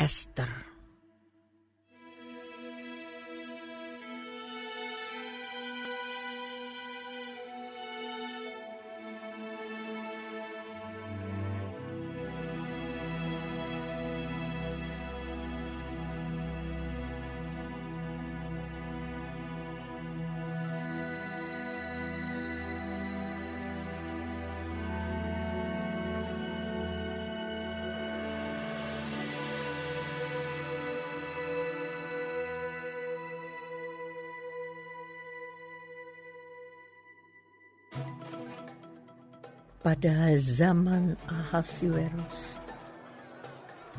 Ester. Pada zaman Ahasiweros,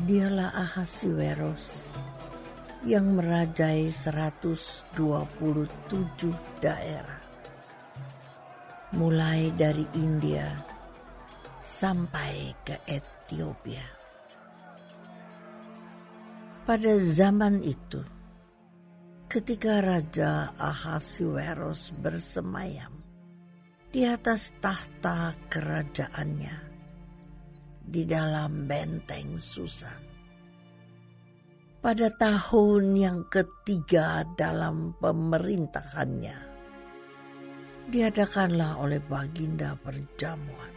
dialah Ahasiweros yang merajai 127 daerah, mulai dari India sampai ke Ethiopia. Pada zaman itu, ketika Raja Ahasiweros bersemayam di atas tahta kerajaannya di dalam benteng Susan, pada tahun yang ketiga dalam pemerintahannya, diadakanlah oleh Baginda perjamuan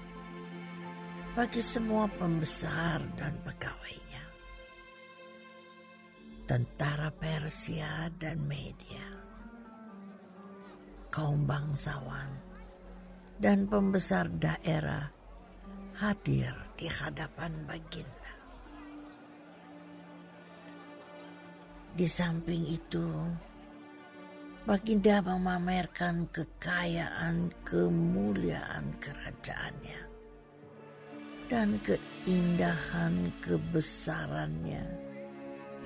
bagi semua pembesar dan pegawainya, tentara Persia dan Media, kaum bangsawan dan pembesar daerah hadir di hadapan Baginda. Di samping itu, Baginda memamerkan kekayaan kemuliaan kerajaannya dan keindahan kebesarannya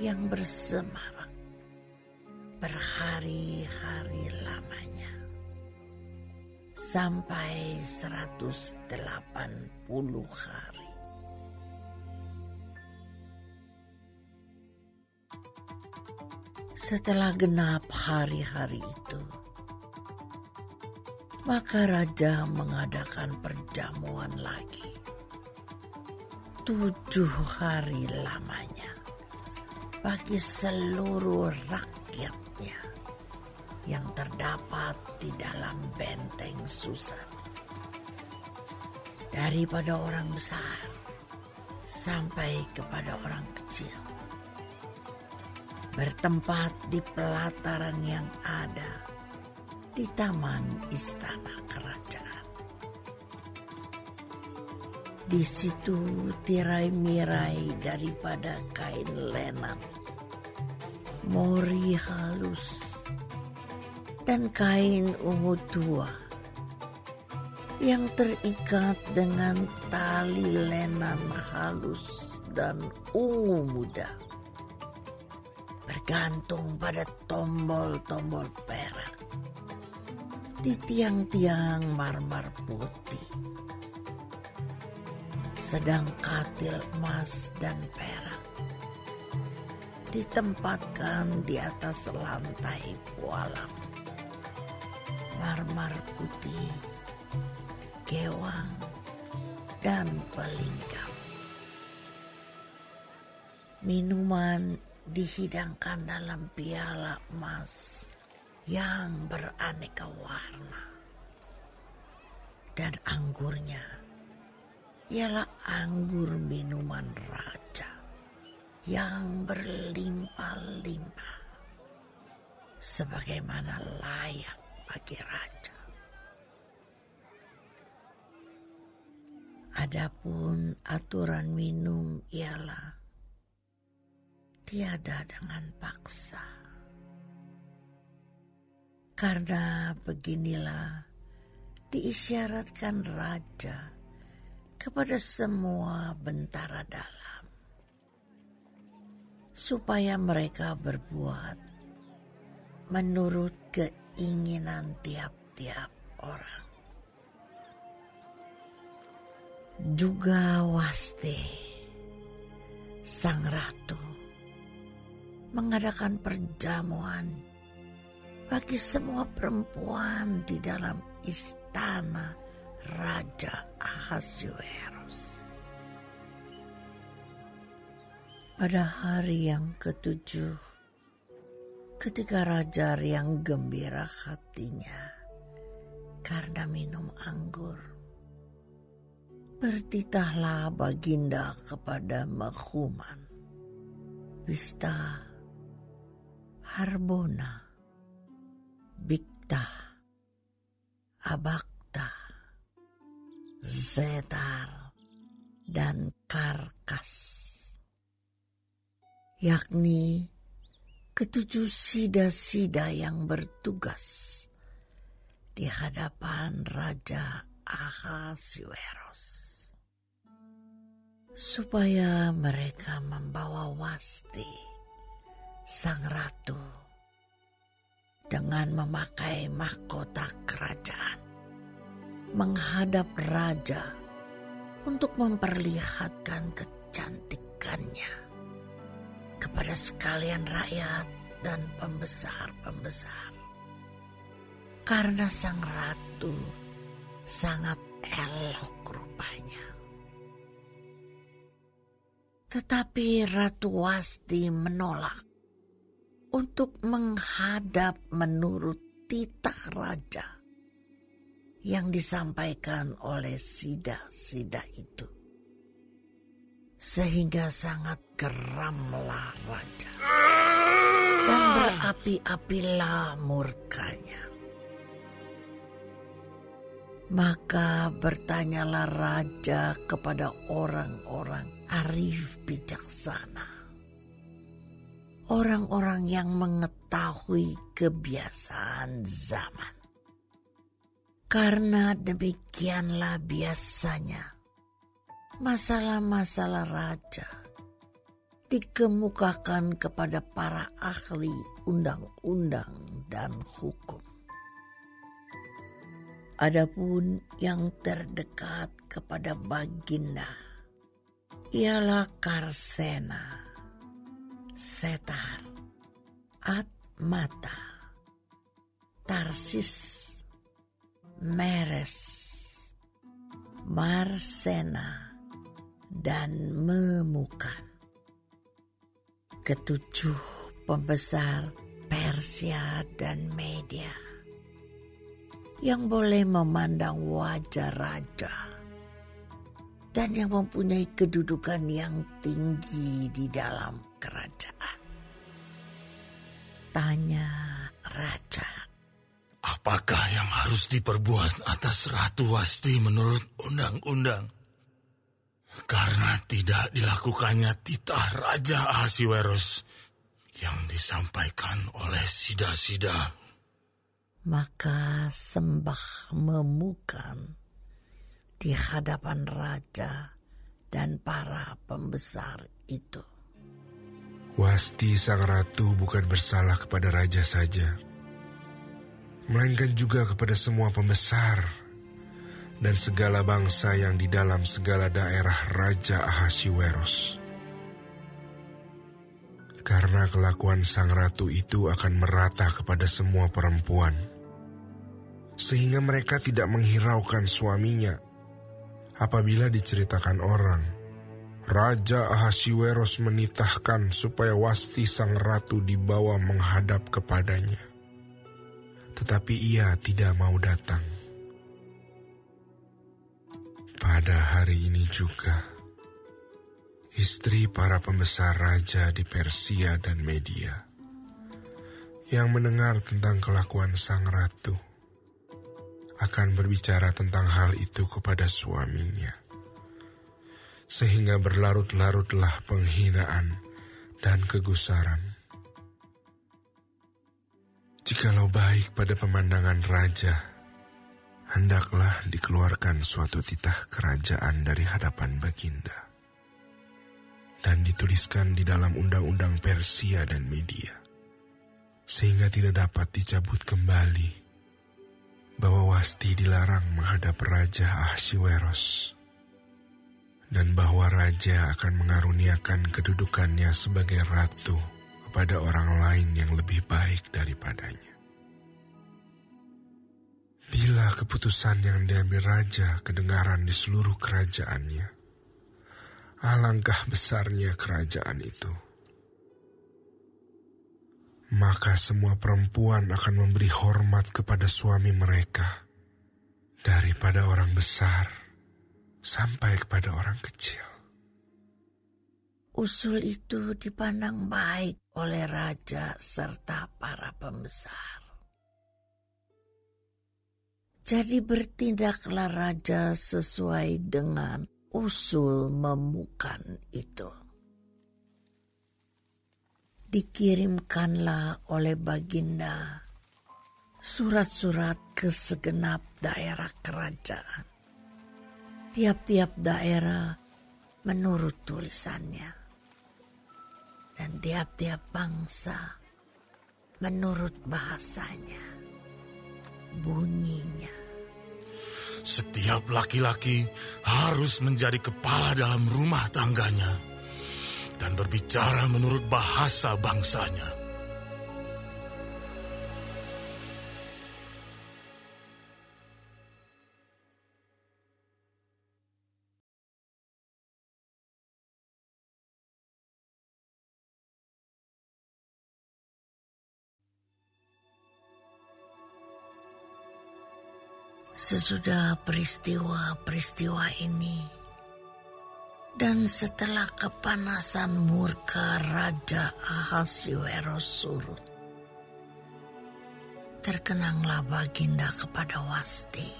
yang bersemarak berhari-hari lamanya, sampai 180 hari. Setelah genap hari-hari itu, maka raja mengadakan perjamuan lagi 7 hari lamanya bagi seluruh rakyatnya yang terdapat di dalam benteng Susan, daripada orang besar sampai kepada orang kecil, bertempat di pelataran yang ada di taman istana kerajaan. Di situ tirai-mirai daripada kain lenan, mori halus, dan kain ungu tua yang terikat dengan tali lenan halus dan ungu muda, bergantung pada tombol-tombol perak di tiang-tiang marmer putih, sedang katil emas dan perak ditempatkan di atas lantai pualam marmer putih, gewang, dan pelingkap. Minuman dihidangkan dalam piala emas yang beraneka warna, dan anggurnya ialah anggur minuman raja yang berlimpah-limpah, sebagaimana layak bagi raja. Adapun aturan minum ialah tiada dengan paksa, karena beginilah diisyaratkan raja kepada semua bentara dalam, supaya mereka berbuat menurut keinginan tiap-tiap orang. Juga Wasti, sang ratu, mengadakan perjamuan bagi semua perempuan di dalam istana Raja Ahasiweros. Pada hari yang ketujuh, ketika raja riang gembira hatinya karena minum anggur, bertitahlah baginda kepada Mahuman, Wista, Harbona, Bikta, Abakta, Zetar, dan Karkas, yakni ketujuh sida-sida yang bertugas di hadapan Raja Ahasuerus, supaya mereka membawa Wasti, sang ratu, dengan memakai mahkota kerajaan menghadap raja untuk memperlihatkan kecantikannya kepada sekalian rakyat dan pembesar-pembesar. Karena sang ratu sangat elok rupanya. Tetapi Ratu Wasti menolak untuk menghadap menurut titah raja yang disampaikan oleh sida-sida itu. Sehingga sangat geramlah raja dan berapi-apilah murkanya. Maka bertanyalah raja kepada orang-orang arif bijaksana, orang-orang yang mengetahui kebiasaan zaman. Karena demikianlah biasanya masalah-masalah raja dikemukakan kepada para ahli undang-undang dan hukum. Adapun yang terdekat kepada baginda ialah Karsena, Setar, Atmata, Tarsis, Meres, Marsena, dan Memukan. Ketujuh pembesar Persia dan Media yang boleh memandang wajah raja dan yang mempunyai kedudukan yang tinggi di dalam kerajaan. Tanya raja, apakah yang harus diperbuat atas Ratu Wasti menurut undang-undang? Karena tidak dilakukannya titah Raja Ahasuerus yang disampaikan oleh sida-sida. Maka sembah Memukan di hadapan raja dan para pembesar itu. Wasti sang ratu bukan bersalah kepada raja saja, melainkan juga kepada semua pembesar dan segala bangsa yang di dalam segala daerah Raja Ahasuerus. Karena kelakuan sang ratu itu akan merata kepada semua perempuan, sehingga mereka tidak menghiraukan suaminya apabila diceritakan orang, Raja Ahasuerus menitahkan supaya Wasti sang ratu dibawa menghadap kepadanya. Tetapi ia tidak mau datang. Pada hari ini juga, istri para pembesar raja di Persia dan Media yang mendengar tentang kelakuan sang ratu akan berbicara tentang hal itu kepada suaminya, sehingga berlarut-larutlah penghinaan dan kegusaran. Jikalau baik pada pemandangan raja, hendaklah dikeluarkan suatu titah kerajaan dari hadapan baginda dan dituliskan di dalam undang-undang Persia dan Media, sehingga tidak dapat dicabut kembali bahwa Wasti dilarang menghadap Raja Ahasuerus dan bahwa raja akan mengaruniakan kedudukannya sebagai ratu kepada orang lain yang lebih baik daripadanya. Bila keputusan yang diambil raja kedengaran di seluruh kerajaannya, alangkah besarnya kerajaan itu. Maka semua perempuan akan memberi hormat kepada suami mereka, daripada orang besar sampai kepada orang kecil. Usul itu dipandang baik oleh raja serta para pembesar. Jadi bertindaklah raja sesuai dengan usul memukan itu. Dikirimkanlah oleh Baginda surat-surat ke segenap daerah kerajaan. Tiap-tiap daerah menurut tulisannya, dan tiap-tiap bangsa menurut bahasanya, bunyinya. Setiap laki-laki harus menjadi kepala dalam rumah tangganya dan berbicara menurut bahasa bangsanya. Sesudah peristiwa-peristiwa ini, dan setelah kepanasan murka Raja Ahasuerus surut, terkenanglah Baginda kepada Wasti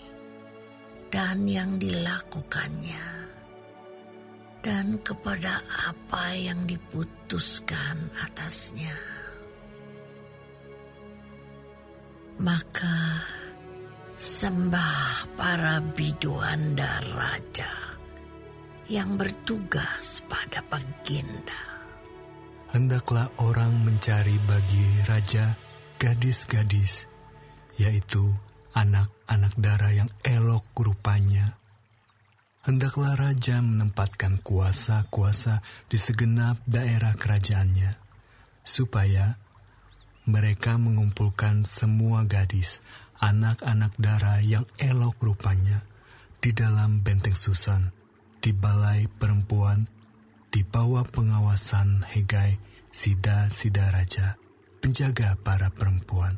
dan yang dilakukannya, dan kepada apa yang diputuskan atasnya. Maka sembah para biduan dan raja yang bertugas pada Baginda. Hendaklah orang mencari bagi raja gadis-gadis, yaitu anak-anak dara yang elok rupanya. Hendaklah raja menempatkan kuasa-kuasa di segenap daerah kerajaannya, supaya mereka mengumpulkan semua gadis, anak-anak dara yang elok rupanya di dalam benteng Susan, di balai perempuan, di bawah pengawasan Hegai, sida-sida raja, penjaga para perempuan.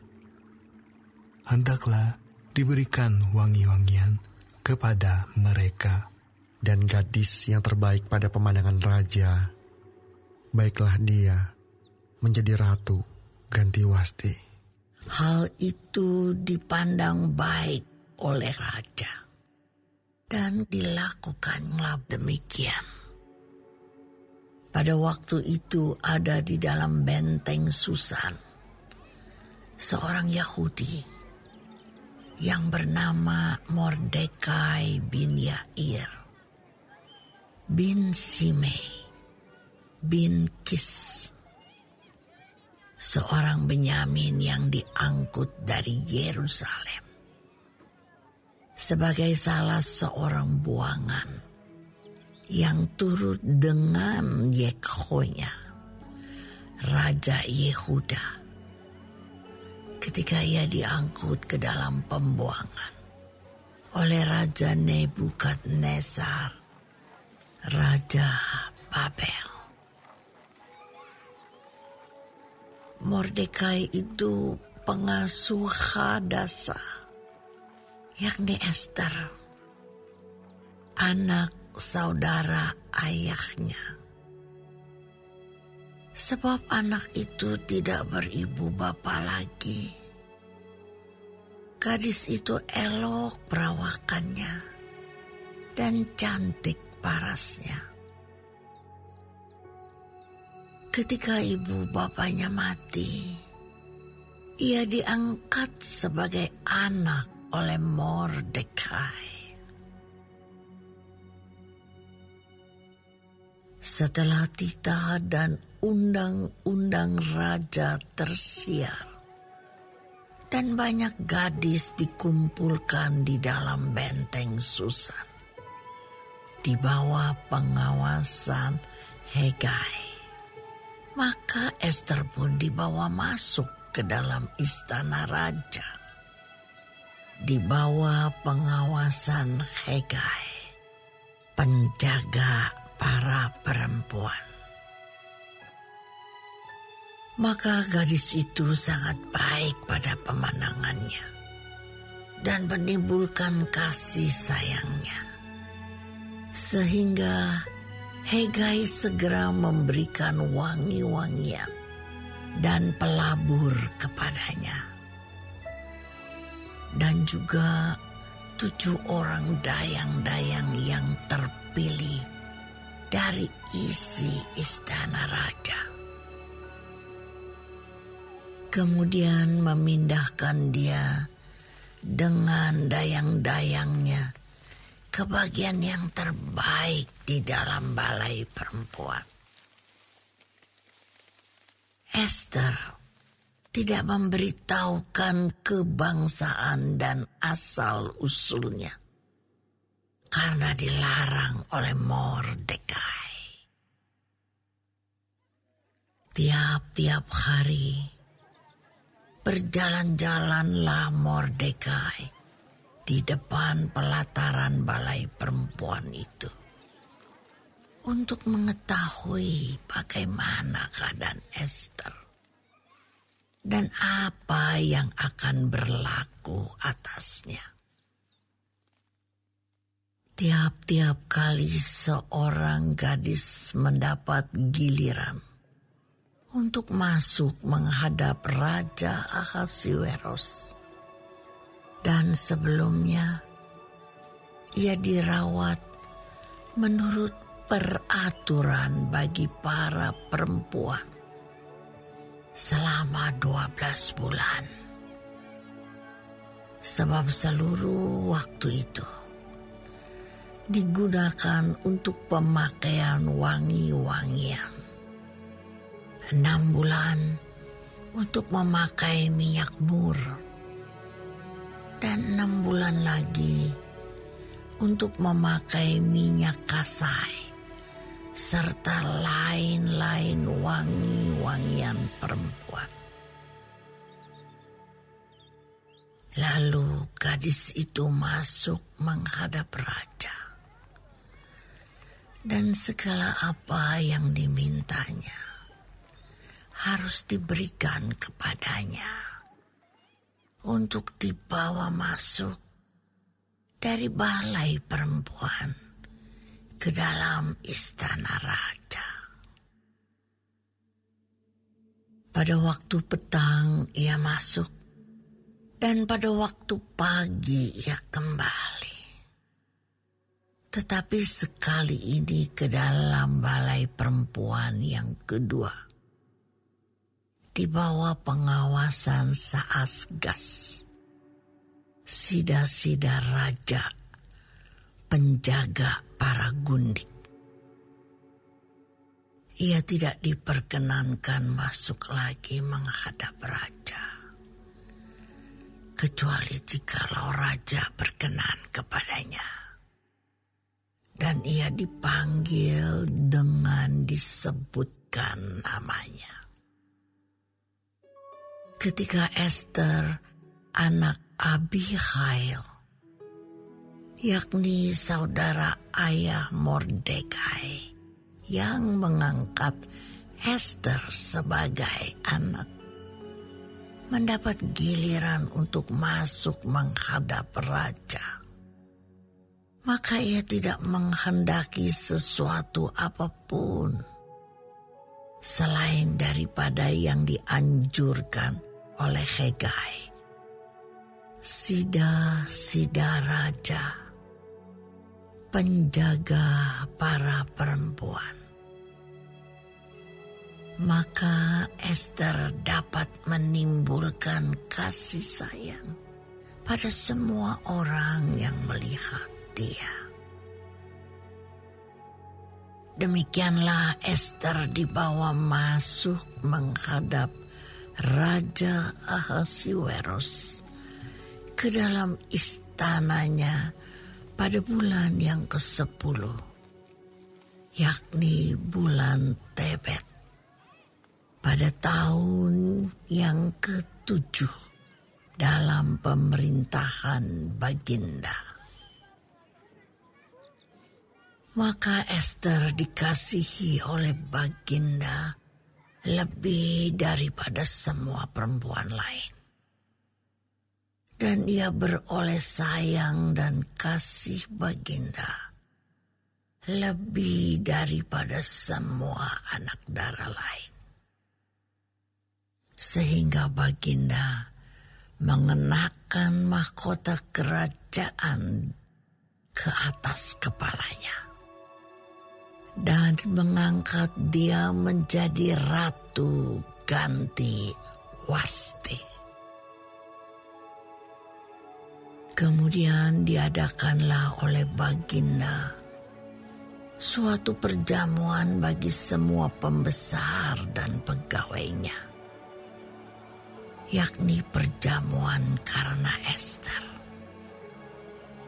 Hendaklah diberikan wangi-wangian kepada mereka. Dan gadis yang terbaik pada pemandangan raja, baiklah dia menjadi ratu ganti Wasti. Hal itu dipandang baik oleh raja, dan dilakukanlah demikian. Pada waktu itu ada di dalam benteng Susan seorang Yahudi yang bernama Mordekai bin Yair, bin Simei, bin Kis, seorang Benyamin yang diangkut dari Yerusalem sebagai salah seorang buangan yang turut dengan Yekhonya, Raja Yehuda, ketika ia diangkut ke dalam pembuangan oleh Raja Nebukadnezar, Raja Babel. Mordekai itu pengasuh Hadasa, yakni Ester, anak saudara ayahnya. Sebab anak itu tidak beribu bapa lagi. Gadis itu elok perawakannya dan cantik parasnya. Ketika ibu bapanya mati, ia diangkat sebagai anak oleh Mordekai. Setelah titah dan undang-undang raja tersiar, dan banyak gadis dikumpulkan di dalam benteng Susan, di bawah pengawasan Hegai, maka Ester pun dibawa masuk ke dalam istana raja, di bawah pengawasan Hegai, penjaga para perempuan. Maka gadis itu sangat baik pada pemandangannya dan menimbulkan kasih sayangnya. Sehingga Hegai segera memberikan wangi-wangian dan pelabur kepadanya. Dan juga 7 orang dayang-dayang yang terpilih dari isi istana raja. Kemudian memindahkan dia dengan dayang-dayangnya ke bagian yang terbaik di dalam balai perempuan. Esther tidak memberitahukan kebangsaan dan asal-usulnya karena dilarang oleh Mordekai. Tiap-tiap hari berjalan-jalanlah Mordekai di depan pelataran balai perempuan itu untuk mengetahui bagaimana keadaan Esther dan apa yang akan berlaku atasnya. Tiap-tiap kali seorang gadis mendapat giliran untuk masuk menghadap Raja Ahasuerus, dan sebelumnya ia dirawat menurut peraturan bagi para perempuan selama 12 bulan. Sebab seluruh waktu itu digunakan untuk pemakaian wangi-wangian. 6 bulan untuk memakai minyak mur, dan 6 bulan lagi untuk memakai minyak kasai, serta lain-lain wangi-wangian perempuan. Lalu gadis itu masuk menghadap raja, dan segala apa yang dimintanya harus diberikan kepadanya untuk dibawa masuk dari balai perempuan ke dalam istana raja. Pada waktu petang ia masuk, dan pada waktu pagi ia kembali. Tetapi sekali ini ke dalam balai perempuan yang kedua, di bawah pengawasan Saasgas, sida-sida raja, penjaga para gundik. Ia tidak diperkenankan masuk lagi menghadap raja, kecuali jikalau raja berkenan kepadanya, dan ia dipanggil dengan disebutkan namanya. Ketika Esther, anak Abihail, yakni saudara ayah Mordekai, yang mengangkat Esther sebagai anak, mendapat giliran untuk masuk menghadap raja, maka ia tidak menghendaki sesuatu apapun selain daripada yang dianjurkan oleh Hegai, sida-sida raja, penjaga para perempuan. Maka Esther dapat menimbulkan kasih sayang pada semua orang yang melihat dia. Demikianlah Esther dibawa masuk menghadap Raja Ahasuerus ke dalam istananya pada bulan yang ke-10, yakni bulan Tebet, pada tahun yang ke-7 dalam pemerintahan Baginda. Maka Ester dikasihi oleh Baginda lebih daripada semua perempuan lain. Dan ia beroleh sayang dan kasih Baginda lebih daripada semua anak dara lain. Sehingga Baginda mengenakan mahkota kerajaan ke atas kepalanya dan mengangkat dia menjadi ratu ganti Wasti. Kemudian diadakanlah oleh Baginda suatu perjamuan bagi semua pembesar dan pegawainya, yakni perjamuan karena Ester.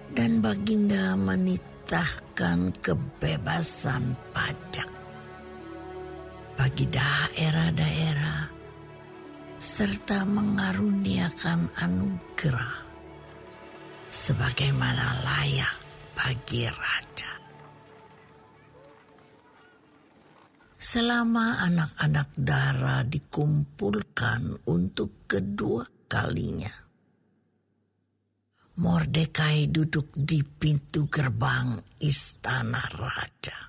Dan Baginda menitahkan kebebasan pajak bagi daerah-daerah serta mengaruniakan anugerah sebagaimana layak bagi raja. Selama anak-anak dara dikumpulkan untuk kedua kalinya, Mordekai duduk di pintu gerbang istana raja.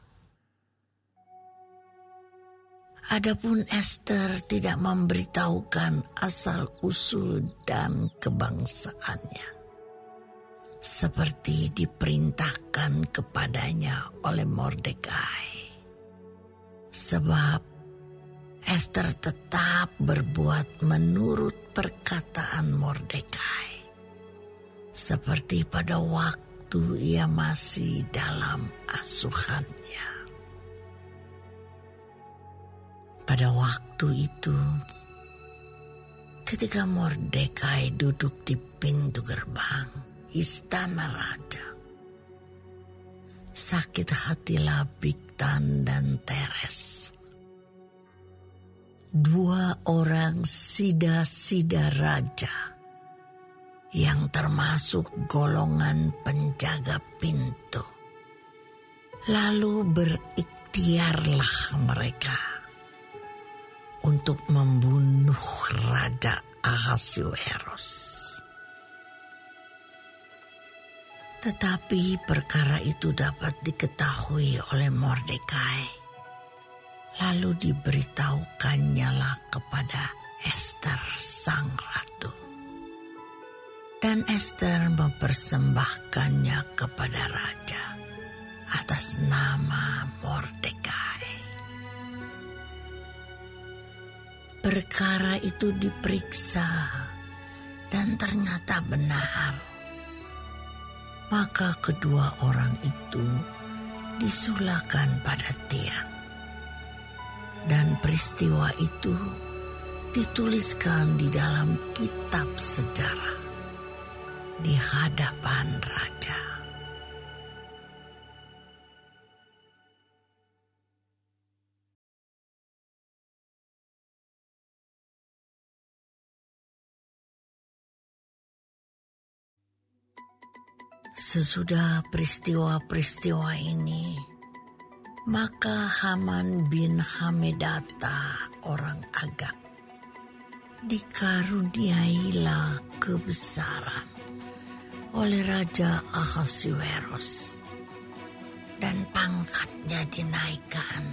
Adapun Ester tidak memberitahukan asal-usul dan kebangsaannya, seperti diperintahkan kepadanya oleh Mordekai. Sebab Ester tetap berbuat menurut perkataan Mordekai, seperti pada waktu ia masih dalam asuhannya. Pada waktu itu, ketika Mordekai duduk di pintu gerbang istana raja, sakit hatilah Bigtan dan Teres, dua orang sida-sida raja yang termasuk golongan penjaga pintu. Lalu berikhtiarlah mereka untuk membunuh Raja Ahasuerus. Tetapi perkara itu dapat diketahui oleh Mordekai, lalu diberitahukannya kepada Ester sang ratu. Dan Ester mempersembahkannya kepada raja atas nama Mordekai. Perkara itu diperiksa dan ternyata benar. Maka kedua orang itu disulakan pada tiang. Dan peristiwa itu dituliskan di dalam kitab sejarah di hadapan raja. Sesudah peristiwa-peristiwa ini, maka Haman bin Hamedata orang Agag dikaruniailah kebesaran oleh Raja Ahasuerus, dan pangkatnya dinaikkan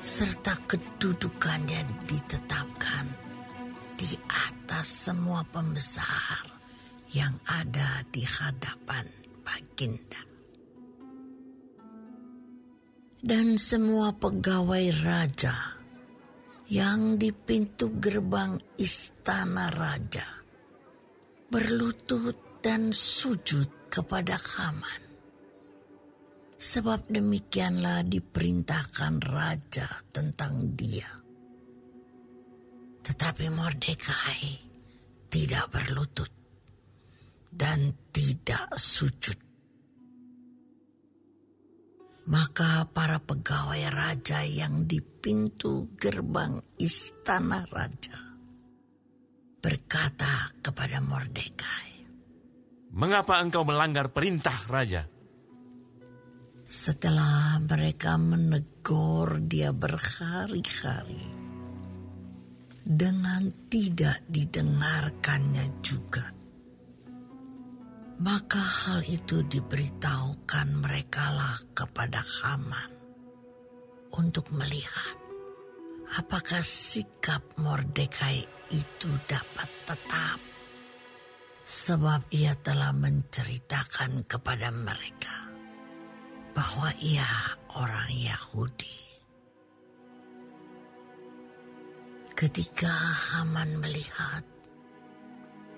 serta kedudukannya ditetapkan di atas semua pembesar yang ada di hadapan Baginda. Dan semua pegawai raja yang di pintu gerbang istana raja berlutut dan sujud kepada Haman. Sebab demikianlah diperintahkan raja tentang dia. Tetapi Mordekai tidak berlutut dan tidak sujud. Maka para pegawai raja yang di pintu gerbang istana raja berkata kepada Mordekai, "Mengapa engkau melanggar perintah raja?" Setelah mereka menegur dia berhari-hari, dengan tidak didengarkannya juga, maka hal itu diberitahukan merekalah kepada Haman untuk melihat apakah sikap Mordekai itu dapat tetap, sebab ia telah menceritakan kepada mereka bahwa ia orang Yahudi. Ketika Haman melihat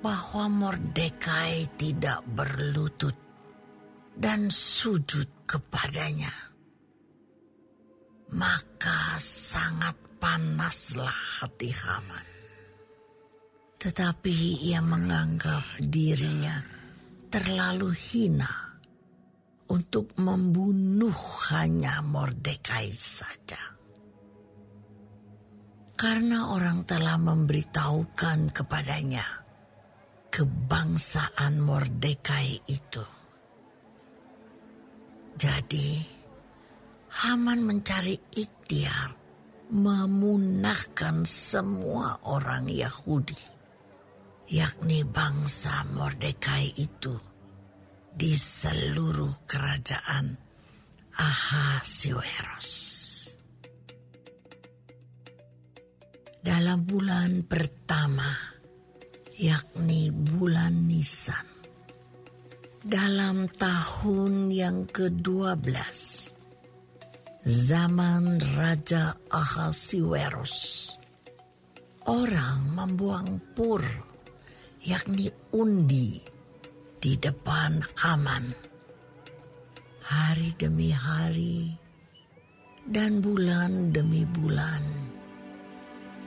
bahwa Mordekai tidak berlutut dan sujud kepadanya, maka sangat panaslah hati Haman. Tetapi ia menganggap dirinya terlalu hina untuk membunuh hanya Mordekai saja. Karena orang telah memberitahukan kepadanya kebangsaan Mordekai itu. Jadi, Haman mencari ikhtiar memunahkan semua orang Yahudi, yakni bangsa Mordekai itu, di seluruh kerajaan Ahasuerus. Dalam bulan pertama, yakni bulan Nisan, dalam tahun yang ke-12, zaman Raja Ahasuerus, orang membuang pur, yakni undi, di depan Haman, hari demi hari dan bulan demi bulan,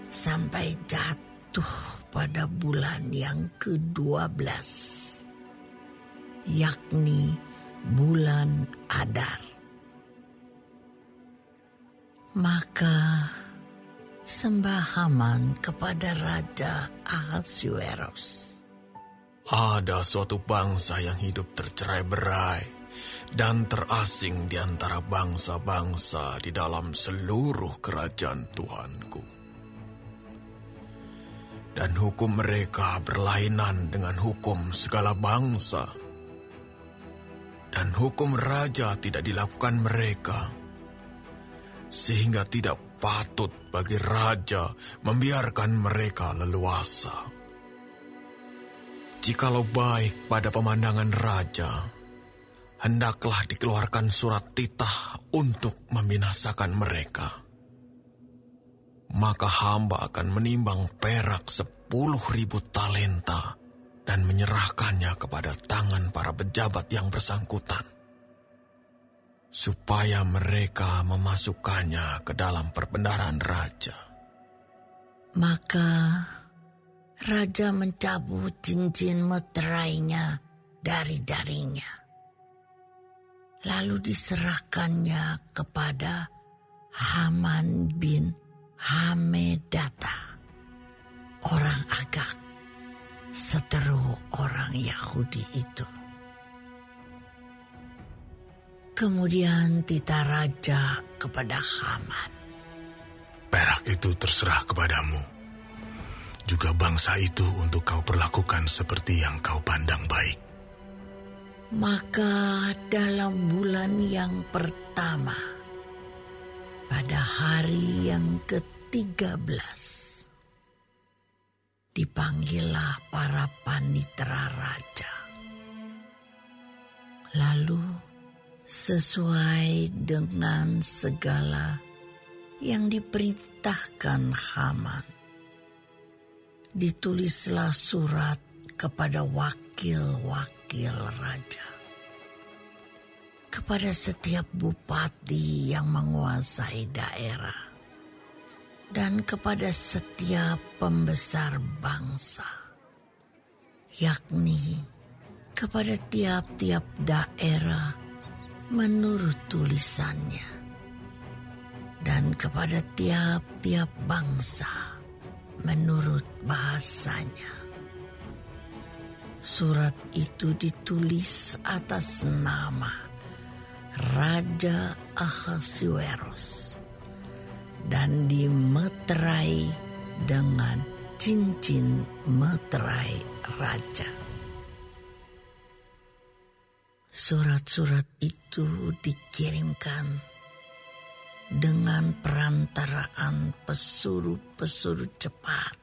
sampai jatuh pada bulan yang ke-12, yakni bulan Adar. Maka sembah Haman kepada Raja Ahasuerus. Ada suatu bangsa yang hidup tercerai-berai dan terasing di antara bangsa-bangsa di dalam seluruh kerajaan Tuhanku. Dan hukum mereka berlainan dengan hukum segala bangsa. Dan hukum raja tidak dilakukan mereka, sehingga tidak patut bagi raja membiarkan mereka leluasa. Jikalau baik pada pemandangan raja, hendaklah dikeluarkan surat titah untuk membinasakan mereka. Maka hamba akan menimbang perak 10.000 talenta dan menyerahkannya kepada tangan para pejabat yang bersangkutan, supaya mereka memasukkannya ke dalam perbendaharaan raja. Maka raja mencabut cincin meterainya dari jarinya, lalu diserahkannya kepada Haman bin Hamedata, orang Agag, seteru orang Yahudi itu. Kemudian titah raja kepada Haman, Perak itu terserah kepadamu. Juga bangsa itu untuk kau perlakukan seperti yang kau pandang baik. Maka dalam bulan yang pertama, pada hari yang ke-13, dipanggillah para panitera raja. Lalu sesuai dengan segala yang diperintahkan Haman, ditulislah surat kepada wakil-wakil raja, kepada setiap bupati yang menguasai daerah, dan kepada setiap pembesar bangsa, yakni kepada tiap-tiap daerah menurut tulisannya, dan kepada tiap-tiap bangsa menurut bahasanya. Surat itu ditulis atas nama Raja Ahasuerus dan dimeterai dengan cincin meterai raja. Surat-surat itu dikirimkan dengan perantaraan pesuruh-pesuruh cepat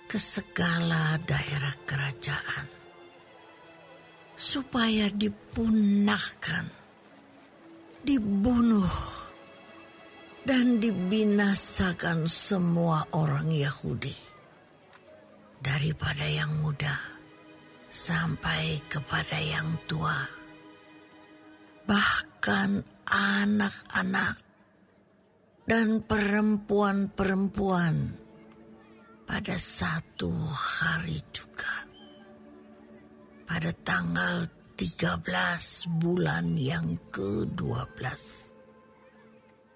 ke segala daerah kerajaan, supaya dipunahkan, dibunuh, dan dibinasakan semua orang Yahudi, daripada yang muda sampai kepada yang tua, bahkan anak-anak dan perempuan-perempuan pada satu hari juga. Pada tanggal 13 bulan yang ke-12,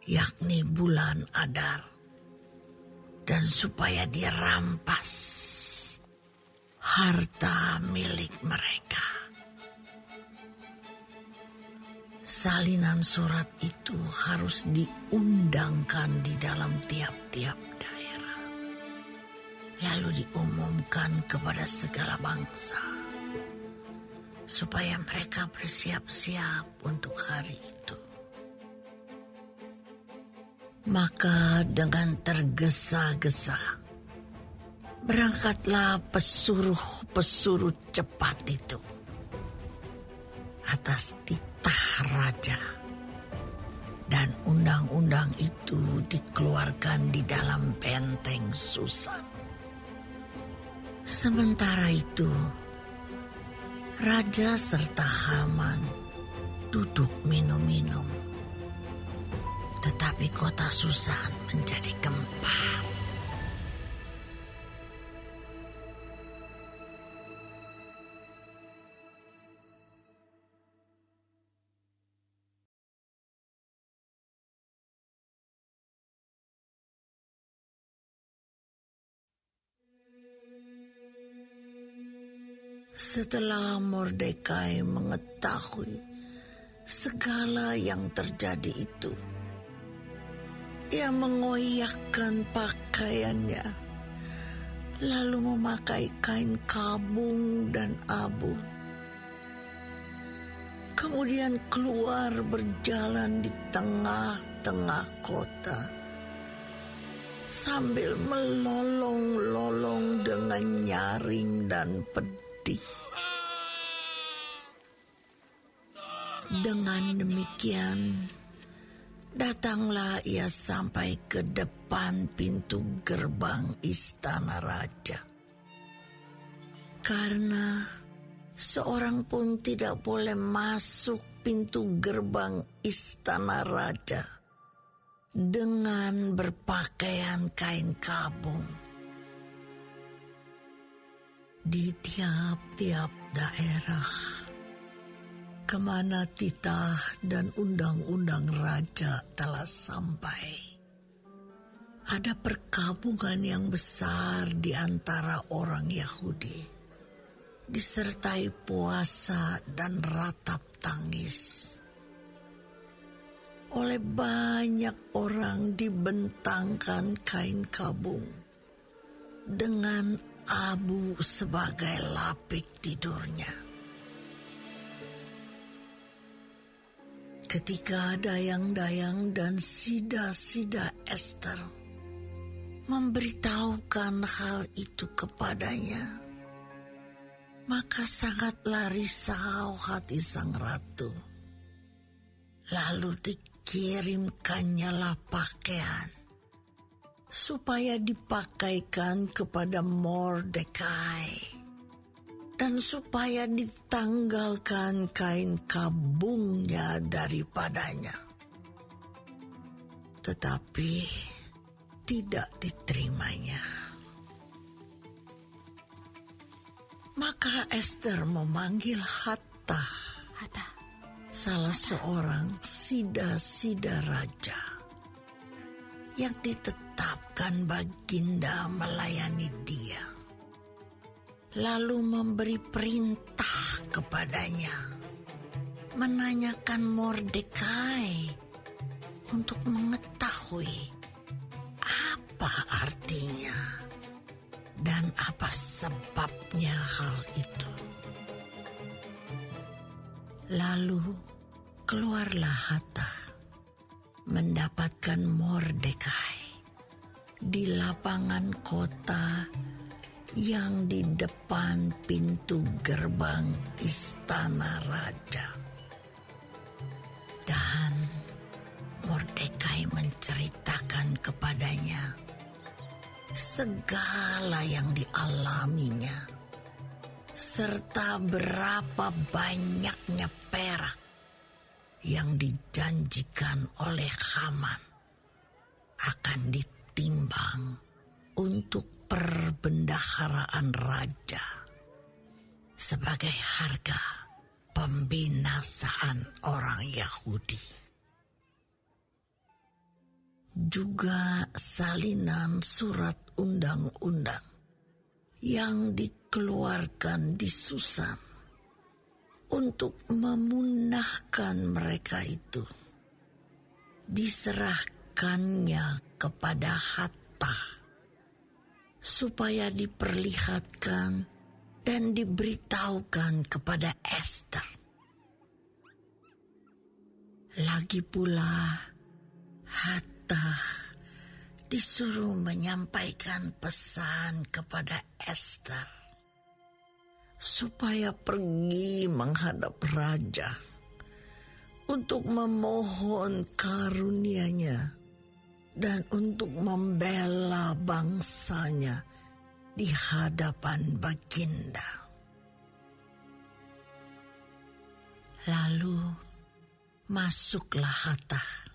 yakni bulan Adar, dan supaya dirampas harta milik mereka. Salinan surat itu harus diundangkan di dalam tiap-tiap daerah, lalu diumumkan kepada segala bangsa, supaya mereka bersiap-siap untuk hari itu. Maka dengan tergesa-gesa berangkatlah pesuruh-pesuruh cepat itu atas titah raja, dan undang-undang itu dikeluarkan di dalam benteng Susan. Sementara itu, raja serta Haman duduk minum-minum, tetapi kota Susan menjadi gempar. Setelah Mordekai mengetahui segala yang terjadi itu, ia mengoyakkan pakaiannya, lalu memakai kain kabung dan abu. Kemudian keluar berjalan di tengah-tengah kota, sambil melolong-lolong dengan nyaring dan pedih. Dengan demikian, datanglah ia sampai ke depan pintu gerbang istana raja. Karena seorang pun tidak boleh masuk pintu gerbang istana raja dengan berpakaian kain kabung. Di tiap-tiap daerah kemana titah dan undang-undang raja telah sampai, ada perkabungan yang besar di antara orang Yahudi, disertai puasa dan ratap tangis. Oleh banyak orang dibentangkan kain kabung dengan abu sebagai lapik tidurnya. Ketika dayang-dayang dan sida-sida Ester memberitahukan hal itu kepadanya, maka sangatlah risau hati sang ratu. Lalu dikirimkannyalah pakaian supaya dipakaikan kepada Mordekai, dan supaya ditanggalkan kain kabungnya daripadanya. Tetapi tidak diterimanya. Maka Ester memanggil Hatta, salah seorang sida-sida raja, yang ditetapkan baginda melayani dia, lalu memberi perintah kepadanya menanyakan Mordekai untuk mengetahui apa artinya dan apa sebabnya hal itu. Lalu keluarlah Hathach mendapatkan Mordekai di lapangan kota yang di depan pintu gerbang istana raja. Dan Mordekai menceritakan kepadanya segala yang dialaminya, serta berapa banyaknya perak yang dijanjikan oleh Haman akan ditimbang untuk perbendaharaan raja sebagai harga pembinasaan orang Yahudi. Juga salinan surat undang-undang yang dikeluarkan di Susan untuk memunahkan mereka itu diserahkannya kepada Hathach supaya diperlihatkan dan diberitahukan kepada Ester. Lagi pula Hathach disuruh menyampaikan pesan kepada Ester supaya pergi menghadap raja untuk memohon karunia-Nya dan untuk membela bangsanya di hadapan Baginda. Lalu masuklah Hathach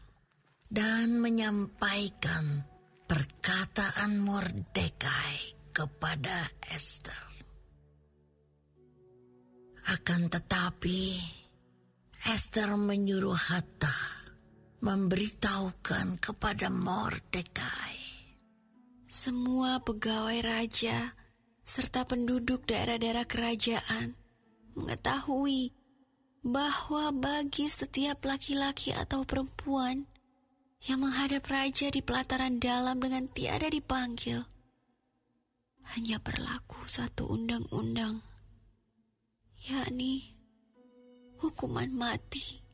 dan menyampaikan perkataan Mordekai kepada Ester. Akan tetapi Ester menyuruh Hathach memberitahukan kepada Mordekai, semua pegawai raja serta penduduk daerah-daerah kerajaan mengetahui bahwa bagi setiap laki-laki atau perempuan yang menghadap raja di pelataran dalam dengan tiada dipanggil, hanya berlaku satu undang-undang, yakni hukuman mati.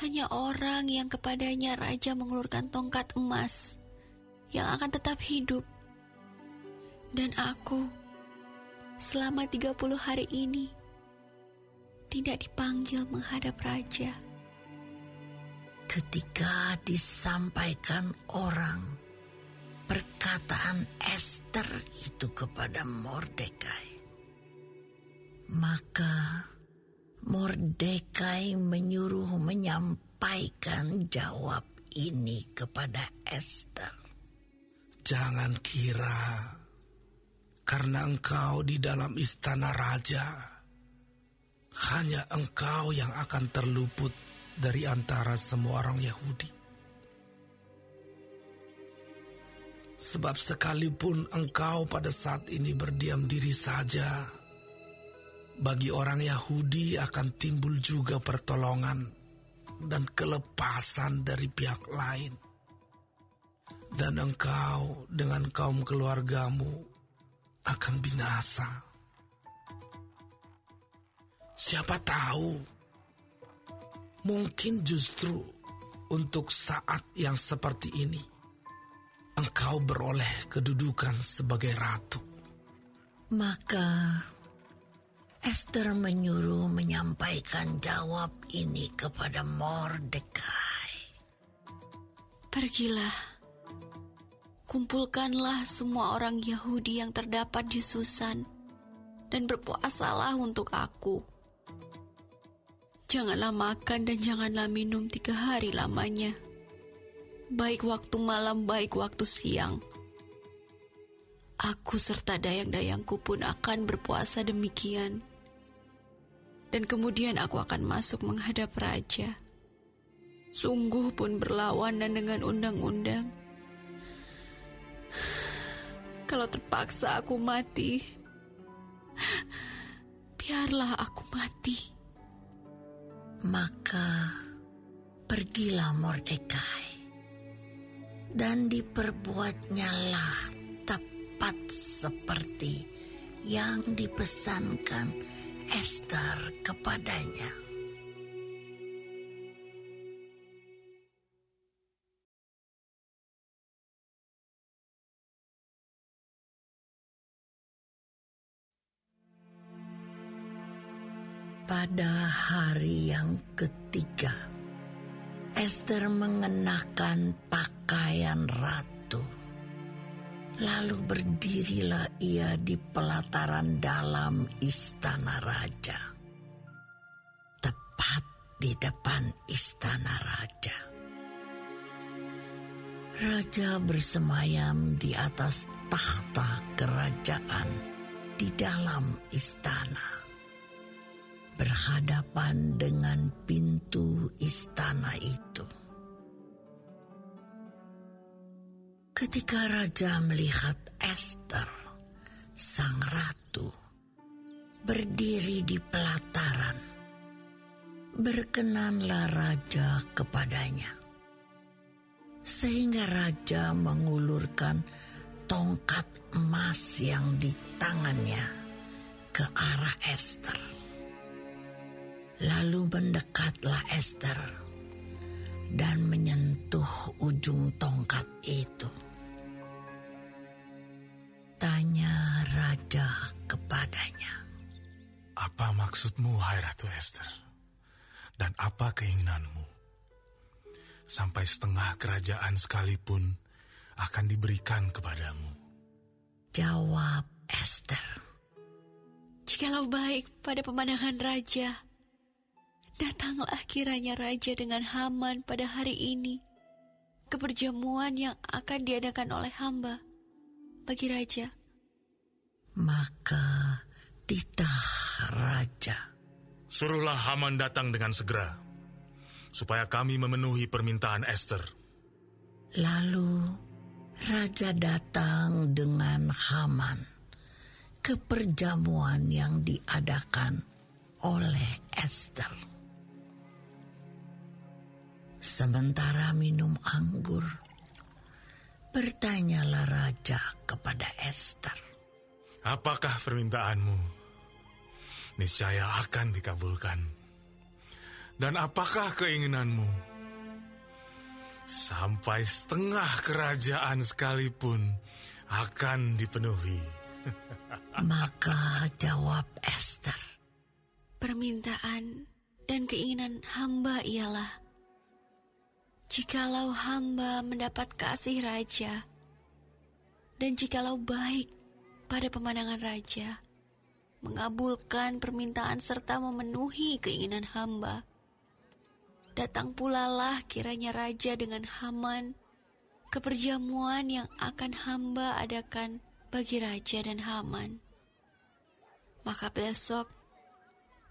Hanya orang yang kepadanya raja mengulurkan tongkat emas yang akan tetap hidup. Dan aku selama 30 hari ini tidak dipanggil menghadap raja. Ketika disampaikan orang perkataan Ester itu kepada Mordekai, maka Mordekai menyuruh menyampaikan jawab ini kepada Ester. Jangan kira karena engkau di dalam istana raja, hanya engkau yang akan terluput dari antara semua orang Yahudi. Sebab sekalipun engkau pada saat ini berdiam diri saja, bagi orang Yahudi akan timbul juga pertolongan dan kelepasan dari pihak lain. Dan engkau dengan kaum keluargamu akan binasa. Siapa tahu, mungkin justru untuk saat yang seperti ini, engkau beroleh kedudukan sebagai ratu. Maka Ester menyuruh menyampaikan jawab ini kepada Mordekai. Pergilah, kumpulkanlah semua orang Yahudi yang terdapat di Susan dan berpuasalah untuk aku. Janganlah makan dan janganlah minum 3 hari lamanya, baik waktu malam, baik waktu siang. Aku serta dayang-dayangku pun akan berpuasa demikian. Dan kemudian aku akan masuk menghadap raja. Sungguh pun berlawanan dengan undang-undang. Kalau terpaksa aku mati, biarlah aku mati. Maka pergilah Mordekai, dan diperbuatnyalah tepat seperti yang dipesankan Ester kepadanya. Pada hari yang ketiga, Ester mengenakan pakaian ratu. Lalu berdirilah ia di pelataran dalam istana raja, tepat di depan istana raja. Raja bersemayam di atas takhta kerajaan di dalam istana, berhadapan dengan pintu istana itu. Ketika raja melihat Ester, sang ratu, berdiri di pelataran, berkenanlah raja kepadanya, sehingga raja mengulurkan tongkat emas yang di tangannya ke arah Ester. Lalu mendekatlah Ester dan menyentuh ujung tongkat itu. Tanya raja kepadanya, "Apa maksudmu, hai Ratu Ester? Dan apa keinginanmu? Sampai setengah kerajaan sekalipun akan diberikan kepadamu." Jawab Ester, "Jikalau baik pada pemandangan raja, datanglah kiranya raja dengan Haman pada hari ini ke perjamuan yang akan diadakan oleh hamba bagi raja." Maka titah raja, "Suruhlah Haman datang dengan segera, supaya kami memenuhi permintaan Ester." Lalu raja datang dengan Haman ke perjamuan yang diadakan oleh Ester. Sementara minum anggur, bertanyalah raja kepada Ester, "Apakah permintaanmu? Niscaya akan dikabulkan. Dan apakah keinginanmu? Sampai setengah kerajaan sekalipun akan dipenuhi." Maka jawab Ester, "Permintaan dan keinginan hamba ialah, jikalau hamba mendapat kasih raja, dan jikalau baik pada pemandangan raja, mengabulkan permintaan serta memenuhi keinginan hamba, datang pulalah kiranya raja dengan Haman ke perjamuan yang akan hamba adakan bagi raja dan Haman. Maka besok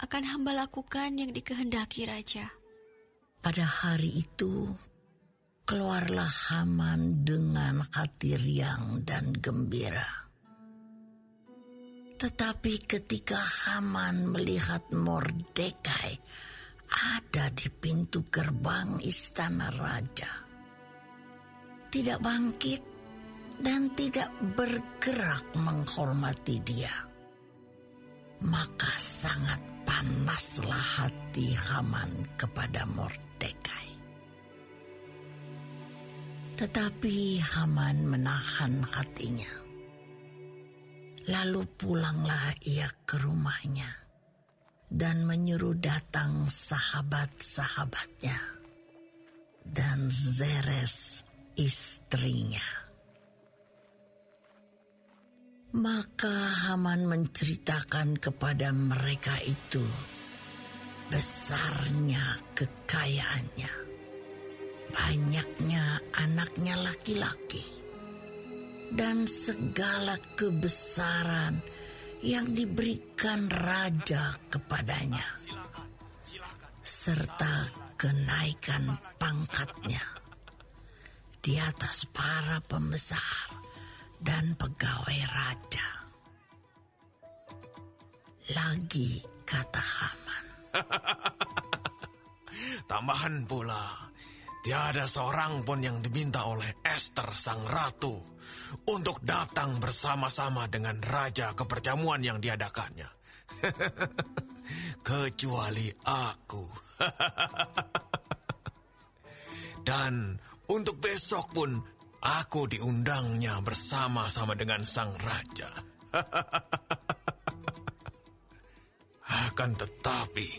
akan hamba lakukan yang dikehendaki raja." Pada hari itu, keluarlah Haman dengan hati riang dan gembira. Tetapi ketika Haman melihat Mordekai ada di pintu gerbang istana raja, tidak bangkit dan tidak bergerak menghormati dia, maka sangat panaslah hati Haman kepada Mordekai. Tetapi Haman menahan hatinya. Lalu pulanglah ia ke rumahnya dan menyuruh datang sahabat-sahabatnya dan Zeres istrinya. Maka Haman menceritakan kepada mereka itu besarnya kekayaannya, banyaknya anaknya laki-laki, dan segala kebesaran yang diberikan raja kepadanya, serta kenaikan pangkatnya di atas para pembesar dan pegawai raja. Lagi kata Haman, Tambahan pula, tiada seorang pun yang diminta oleh Ester sang ratu untuk datang bersama-sama dengan raja ke perjamuan yang diadakannya. Kecuali aku. Dan untuk besok pun aku diundangnya bersama-sama dengan sang raja. Akan tetapi,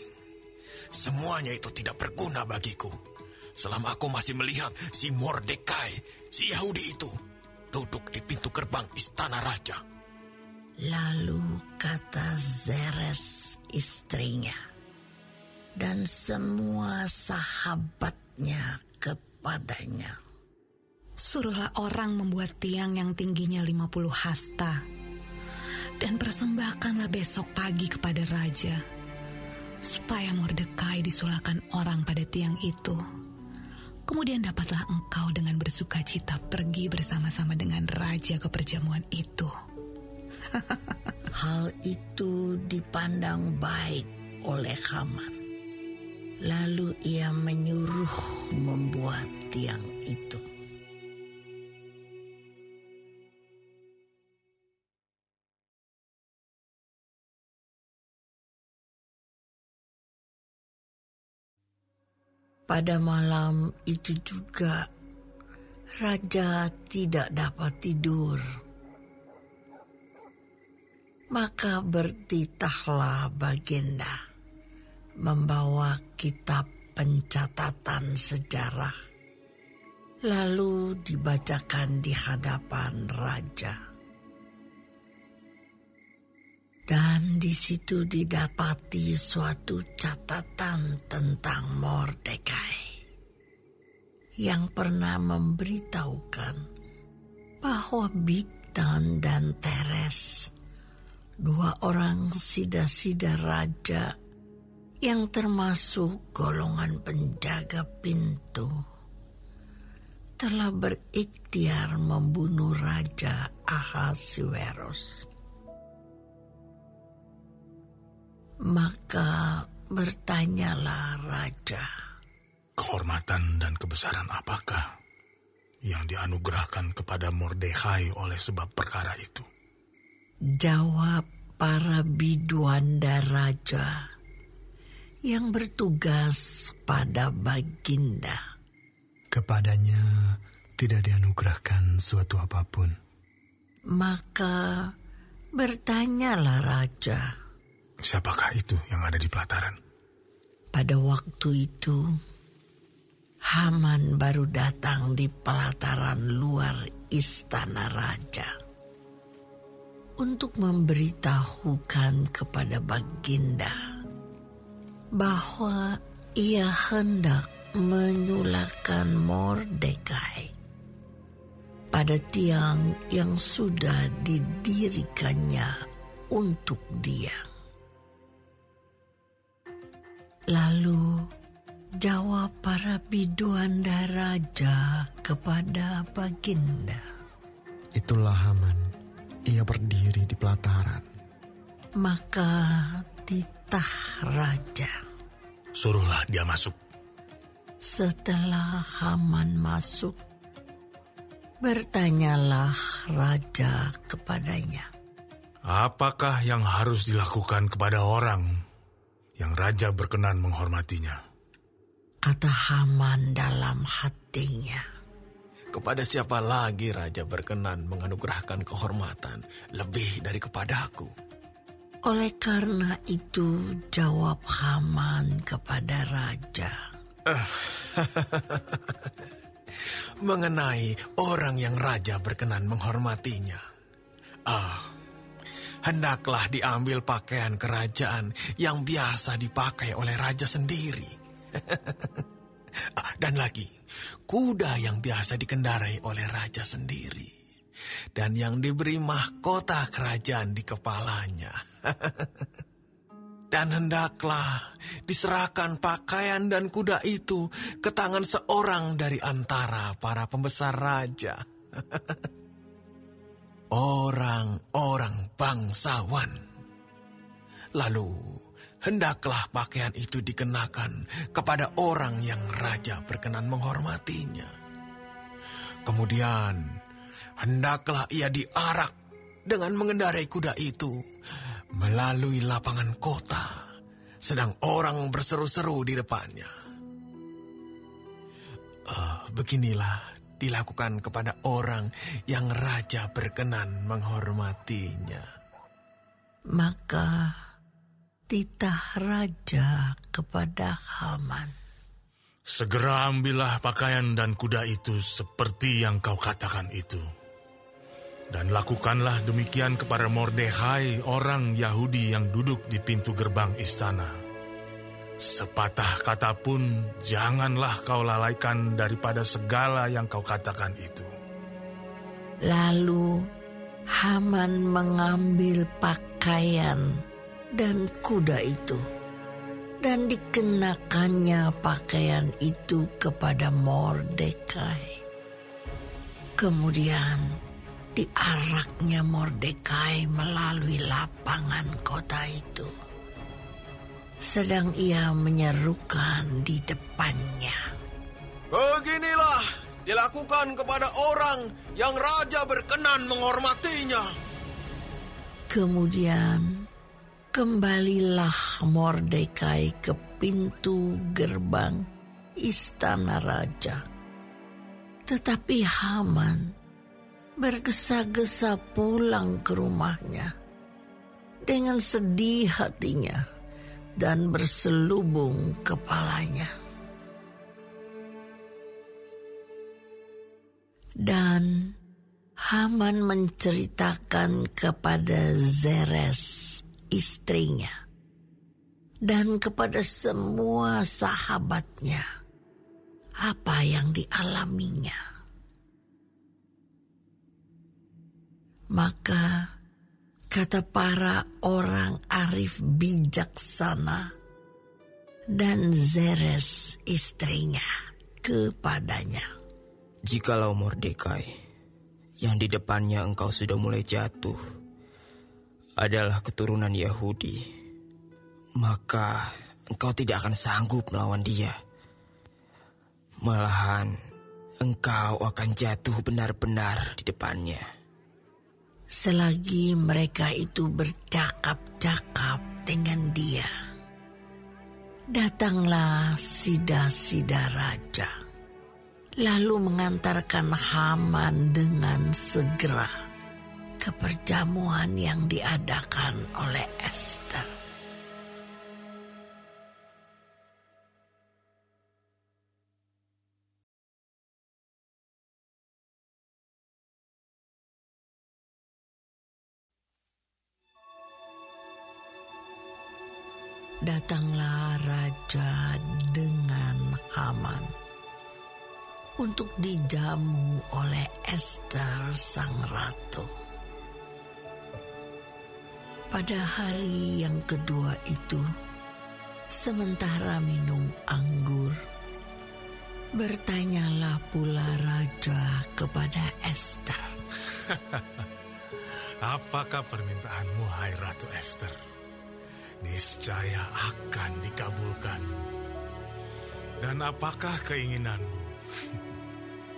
semuanya itu tidak berguna bagiku selama aku masih melihat si Mordekai, si Yahudi itu, duduk di pintu gerbang istana raja. Lalu kata Zeres istrinya dan semua sahabatnya kepadanya, suruhlah orang membuat tiang yang tingginya 50 hasta, dan persembahkanlah besok pagi kepada raja, supaya Mordekai disulahkan orang pada tiang itu. Kemudian dapatlah engkau dengan bersuka cita pergi bersama-sama dengan raja ke perjamuan itu. Hal itu dipandang baik oleh Haman. Lalu ia menyuruh membuat tiang itu. Pada malam itu juga, raja tidak dapat tidur. Maka bertitahlah Baginda membawa kitab pencatatan sejarah, lalu dibacakan di hadapan raja. Dan di situ didapati suatu catatan tentang Mordekai yang pernah memberitahukan bahwa Bigtan dan Teres, dua orang sida-sida raja yang termasuk golongan penjaga pintu, telah berikhtiar membunuh Raja Ahasuerus. Maka bertanyalah raja, kehormatan dan kebesaran apakah yang dianugerahkan kepada Mordekai oleh sebab perkara itu? Jawab para biduanda raja yang bertugas pada Baginda. Kepadanya tidak dianugerahkan suatu apapun. Maka bertanyalah raja, siapakah itu yang ada di pelataran? Pada waktu itu, Haman baru datang di pelataran luar istana raja untuk memberitahukan kepada Baginda bahwa ia hendak menyulahkan Mordekai pada tiang yang sudah didirikannya untuk dia. Lalu jawab para biduanda raja kepada Baginda, itulah Haman, ia berdiri di pelataran. Maka titah raja, suruhlah dia masuk. Setelah Haman masuk, bertanyalah raja kepadanya, apakah yang harus dilakukan kepada orang yang raja berkenan menghormatinya? Kata Haman dalam hatinya, kepada siapa lagi raja berkenan menganugerahkan kehormatan lebih dari kepadaku? Oleh karena itu jawab Haman kepada raja, mengenai orang yang raja berkenan menghormatinya, hendaklah diambil pakaian kerajaan yang biasa dipakai oleh raja sendiri. Dan lagi, kuda yang biasa dikendarai oleh raja sendiri, dan yang diberi mahkota kerajaan di kepalanya. Dan hendaklah diserahkan pakaian dan kuda itu ke tangan seorang dari antara para pembesar raja. Orang-orang bangsawan. Lalu hendaklah pakaian itu dikenakan kepada orang yang raja berkenan menghormatinya. Kemudian, hendaklah ia diarak dengan mengendarai kuda itu melalui lapangan kota, sedang orang berseru-seru di depannya. Beginilah dilakukan kepada orang yang raja berkenan menghormatinya. Maka titah raja kepada Haman, segera ambillah pakaian dan kuda itu seperti yang kau katakan itu. Dan lakukanlah demikian kepada Mordekai, orang Yahudi yang duduk di pintu gerbang istana. Sepatah kata pun janganlah kau lalaikan daripada segala yang kau katakan itu. Lalu Haman mengambil pakaian dan kuda itu, dan dikenakannya pakaian itu kepada Mordekai. Kemudian diaraknya Mordekai melalui lapangan kota itu, sedang ia menyerukan di depannya, Beginilah dilakukan kepada orang yang raja berkenan menghormatinya. Kemudian kembalilah Mordekai ke pintu gerbang istana raja. Tetapi Haman bergesa-gesa pulang ke rumahnya dengan sedih hatinya dan berselubung kepalanya. Dan Haman menceritakan kepada Zeres, istrinya, dan kepada semua sahabatnya apa yang dialaminya. Maka kata para orang arif bijaksana dan Zeres istrinya kepadanya, jikalau Mordekai yang di depannya engkau sudah mulai jatuh adalah keturunan Yahudi, maka engkau tidak akan sanggup melawan dia. Malahan engkau akan jatuh benar-benar di depannya. Selagi mereka itu bercakap-cakap dengan dia, datanglah sida-sida raja, lalu mengantarkan Haman dengan segera ke perjamuan yang diadakan oleh Ester. Datanglah raja dengan Haman untuk dijamu oleh Ester sang ratu. Pada hari yang kedua itu, sementara minum anggur, bertanyalah pula raja kepada Ester. Apakah permintaanmu, hai Ratu Ester? Niscaya akan dikabulkan. Dan apakah keinginanmu?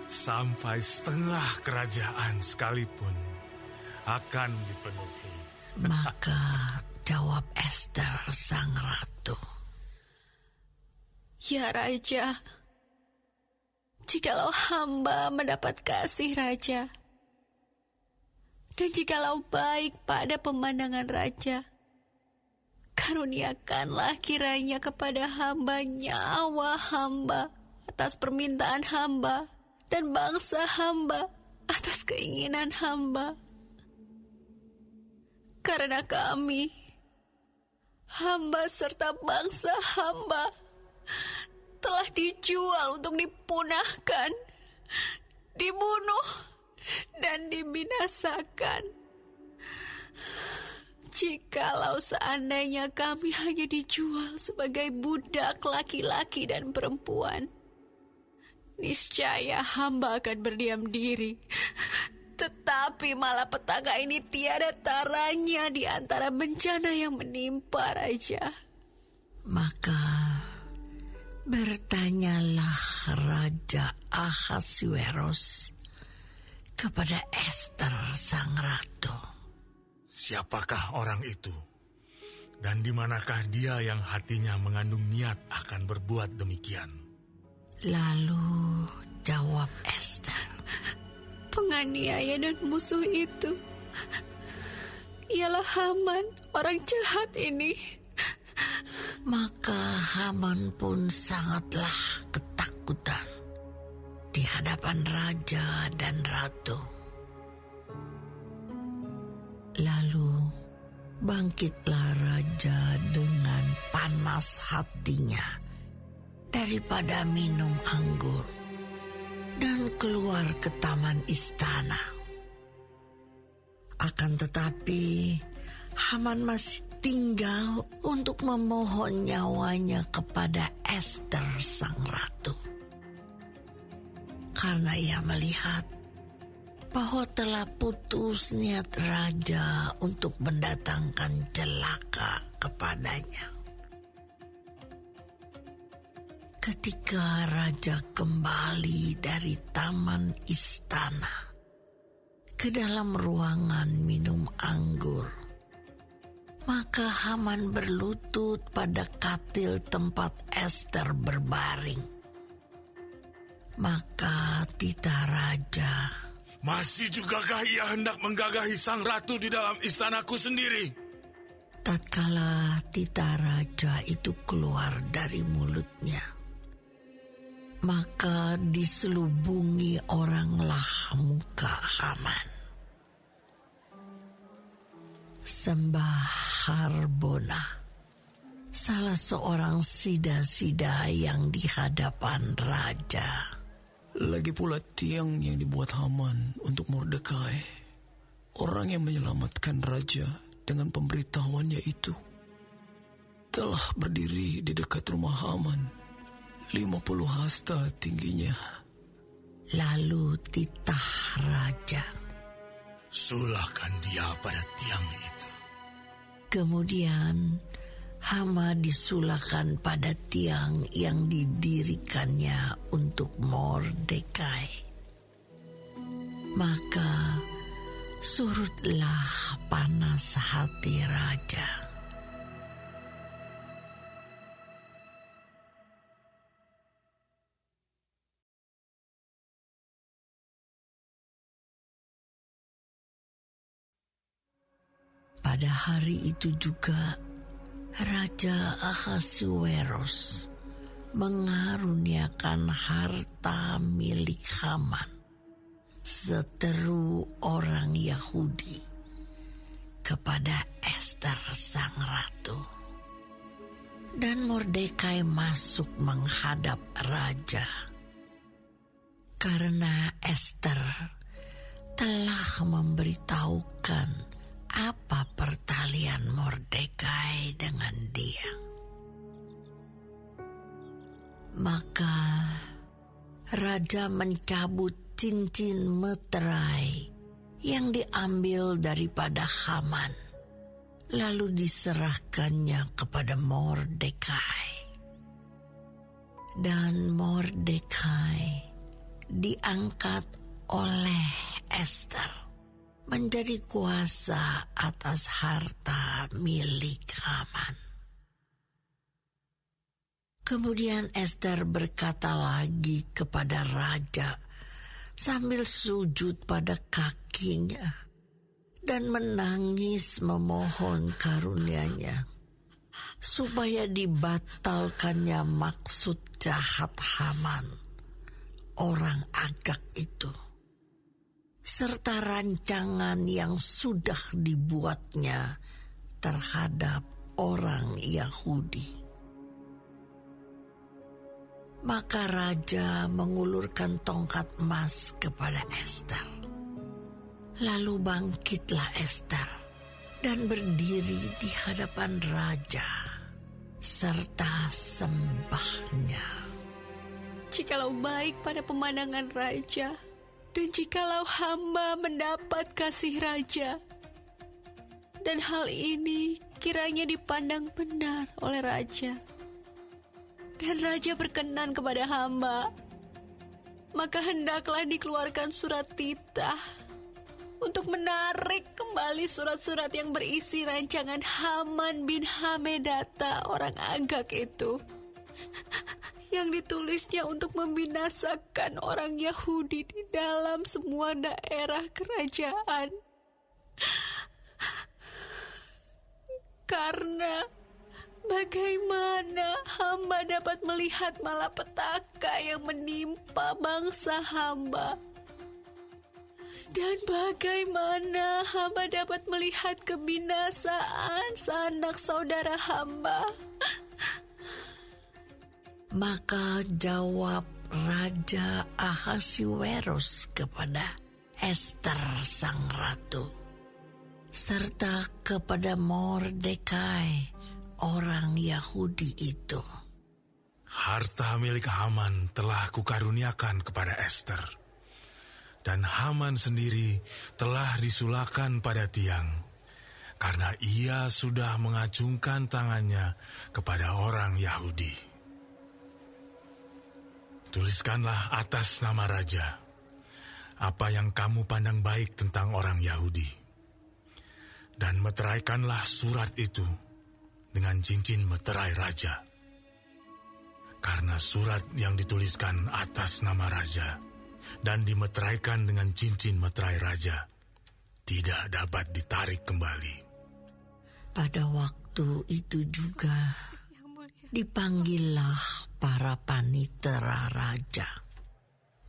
Sampai setengah kerajaan sekalipun akan dipenuhi. Maka jawab Ester sang ratu, Ya Raja, jikalau hamba mendapat kasih Raja, dan jikalau baik pada pemandangan Raja, karuniakanlah kiranya kepada hamba nyawa hamba atas permintaan hamba, dan bangsa hamba atas keinginan hamba. Karena kami, hamba serta bangsa hamba, telah dijual untuk dipunahkan, dibunuh, dan dibinasakan. Jikalau seandainya kami hanya dijual sebagai budak laki-laki dan perempuan, niscaya hamba akan berdiam diri. Tetapi malapetaka ini tiada taranya di antara bencana yang menimpa Raja. Maka bertanyalah Raja Ahasuerus kepada Ester sang ratu. Siapakah orang itu? Dan di manakah dia yang hatinya mengandung niat akan berbuat demikian? Lalu jawab Ester, penganiaya dan musuh itu ialah Haman, orang jahat ini. Maka Haman pun sangatlah ketakutan di hadapan raja dan ratu. Lalu bangkitlah raja dengan panas hatinya daripada minum anggur dan keluar ke taman istana. Akan tetapi Haman masih tinggal untuk memohon nyawanya kepada Ester sang ratu. Karena ia melihat bahwa telah putus niat raja untuk mendatangkan celaka kepadanya. Ketika raja kembali dari taman istana ke dalam ruangan minum anggur, maka Haman berlutut pada katil tempat Ester berbaring. Maka titah raja, masih jugakah ia hendak menggagahi sang ratu di dalam istanaku sendiri? Tatkala titah raja itu keluar dari mulutnya, maka diselubungi oranglah muka Haman. Sembah Harbona, salah seorang sida-sida yang di hadapan raja. Lagi pula tiang yang dibuat Haman untuk Mordekai, orang yang menyelamatkan raja dengan pemberitahuannya itu, telah berdiri di dekat rumah Haman, 50 hasta tingginya. Lalu titah raja, sulahkan dia pada tiang itu. Kemudian Hama disulahkan pada tiang yang didirikannya untuk Mordekai. Maka surutlah panas hati raja. Pada hari itu juga Raja Ahasuerus mengaruniakan harta milik Haman, seteru orang Yahudi, kepada Ester sang ratu. Dan Mordekai masuk menghadap raja, karena Ester telah memberitahukan apa pertalian Mordekai dengan dia. Maka raja mencabut cincin meterai yang diambil daripada Haman, lalu diserahkannya kepada Mordekai. Dan Mordekai diangkat oleh Ester menjadi kuasa atas harta milik Haman. Kemudian Ester berkata lagi kepada raja sambil sujud pada kakinya dan menangis memohon karunia-Nya supaya dibatalkannya maksud jahat Haman, orang Agag itu, serta rancangan yang sudah dibuatnya terhadap orang Yahudi. Maka raja mengulurkan tongkat emas kepada Ester. Lalu bangkitlah Ester dan berdiri di hadapan raja serta sembahnya. Jikalau baik pada pemandangan raja, dan jikalau hamba mendapat kasih raja, dan hal ini kiranya dipandang benar oleh raja, dan raja berkenan kepada hamba, maka hendaklah dikeluarkan surat titah untuk menarik kembali surat-surat yang berisi rancangan Haman bin Hamedata orang Agag itu, yang ditulisnya untuk membinasakan orang Yahudi di dalam semua daerah kerajaan. Karena bagaimana hamba dapat melihat malapetaka yang menimpa bangsa hamba? Dan bagaimana hamba dapat melihat kebinasaan sanak saudara hamba? Maka jawab Raja Ahasuerus kepada Ester sang ratu, serta kepada Mordekai orang Yahudi itu. Harta milik Haman telah kukaruniakan kepada Ester, dan Haman sendiri telah disulakan pada tiang, karena ia sudah mengacungkan tangannya kepada orang Yahudi. Tuliskanlah atas nama raja apa yang kamu pandang baik tentang orang Yahudi, dan meteraikanlah surat itu dengan cincin meterai raja. Karena surat yang dituliskan atas nama raja dan dimeteraikan dengan cincin meterai raja tidak dapat ditarik kembali. Pada waktu itu juga dipanggillah para panitera raja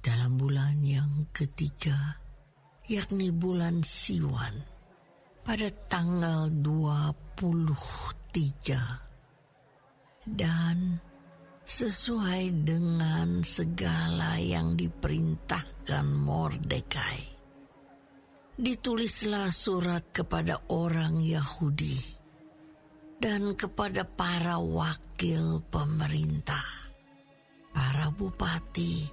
dalam bulan yang ketiga, yakni bulan Siwan, pada tanggal 23, dan sesuai dengan segala yang diperintahkan Mordekai, ditulislah surat kepada orang Yahudi dan kepada para wakil pemerintah, para bupati,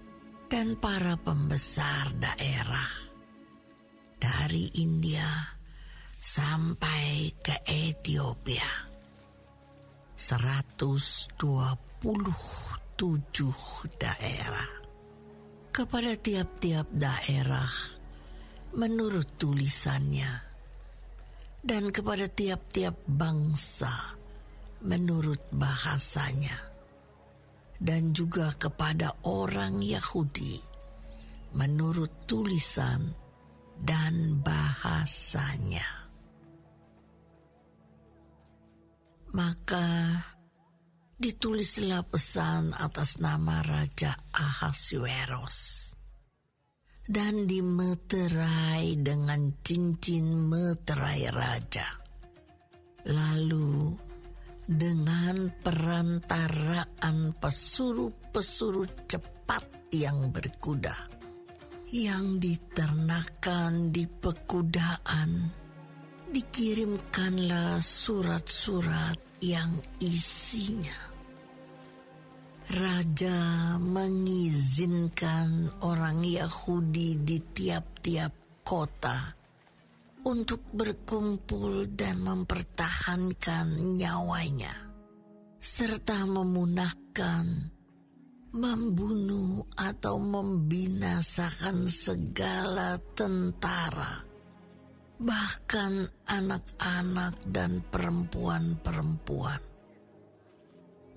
dan para pembesar daerah dari India sampai ke Ethiopia. 127 daerah. Kepada tiap-tiap daerah menurut tulisannya, dan kepada tiap-tiap bangsa menurut bahasanya, dan juga kepada orang Yahudi menurut tulisan dan bahasanya. Maka ditulislah pesan atas nama Raja Ahasuerus, dan dimeterai dengan cincin meterai raja. Lalu dengan perantaraan pesuruh-pesuruh cepat yang berkuda, yang diternakan di pekudaan, dikirimkanlah surat-surat yang isinya raja mengizinkan orang Yahudi di tiap-tiap kota untuk berkumpul dan mempertahankan nyawanya, serta memunahkan, membunuh atau membinasakan segala tentara, bahkan anak-anak dan perempuan-perempuan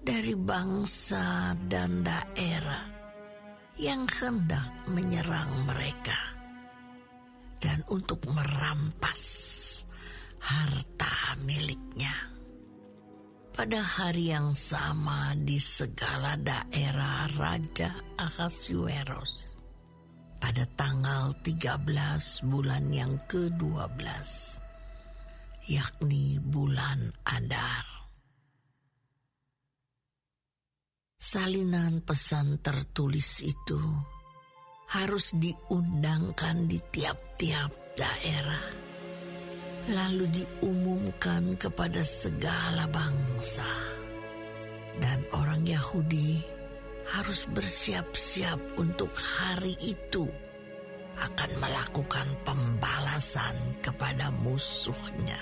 dari bangsa dan daerah yang hendak menyerang mereka, dan untuk merampas harta miliknya. Pada hari yang sama di segala daerah Raja Ahasuerus, pada tanggal 13 bulan yang ke-12, yakni bulan Adar. Salinan pesan tertulis itu harus diundangkan di tiap-tiap daerah, lalu diumumkan kepada segala bangsa. Dan orang Yahudi harus bersiap-siap untuk hari itu akan melakukan pembalasan kepada musuhnya.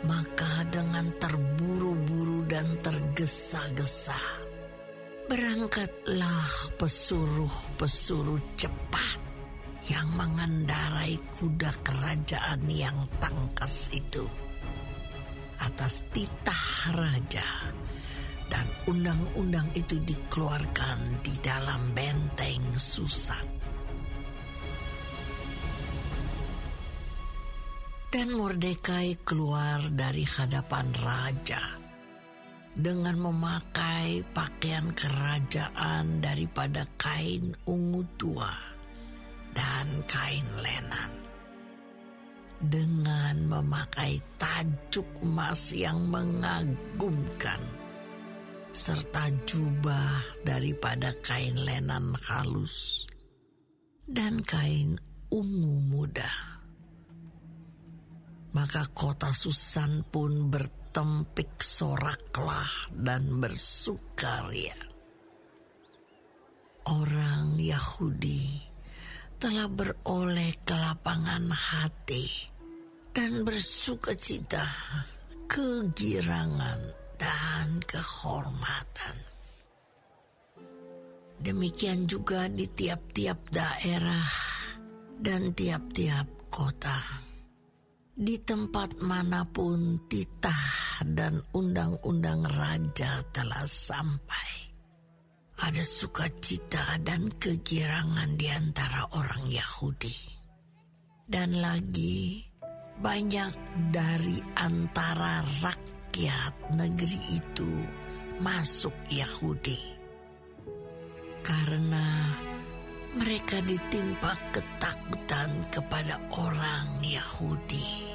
Maka dengan terburu-buru dan tergesa-gesa, berangkatlah pesuruh-pesuruh cepat yang mengendarai kuda kerajaan yang tangkas itu atas titah raja, dan undang-undang itu dikeluarkan di dalam benteng Susan. Dan Mordekai keluar dari hadapan raja dengan memakai pakaian kerajaan daripada kain ungu tua dan kain lenan, dengan memakai tajuk emas yang mengagumkan, serta jubah daripada kain lenan halus dan kain ungu muda. Maka kota Susan pun bertempik soraklah dan bersukaria. Orang Yahudi telah beroleh kelapangan hati dan bersukacita, kegirangan dan kehormatan. Demikian juga di tiap-tiap daerah dan tiap-tiap kota. Di tempat manapun titah dan undang-undang raja telah sampai, ada sukacita dan kegirangan di antara orang Yahudi. Dan lagi banyak dari antara rakyat negeri itu masuk Yahudi, karena mereka ditimpa ketakutan kepada orang Yahudi.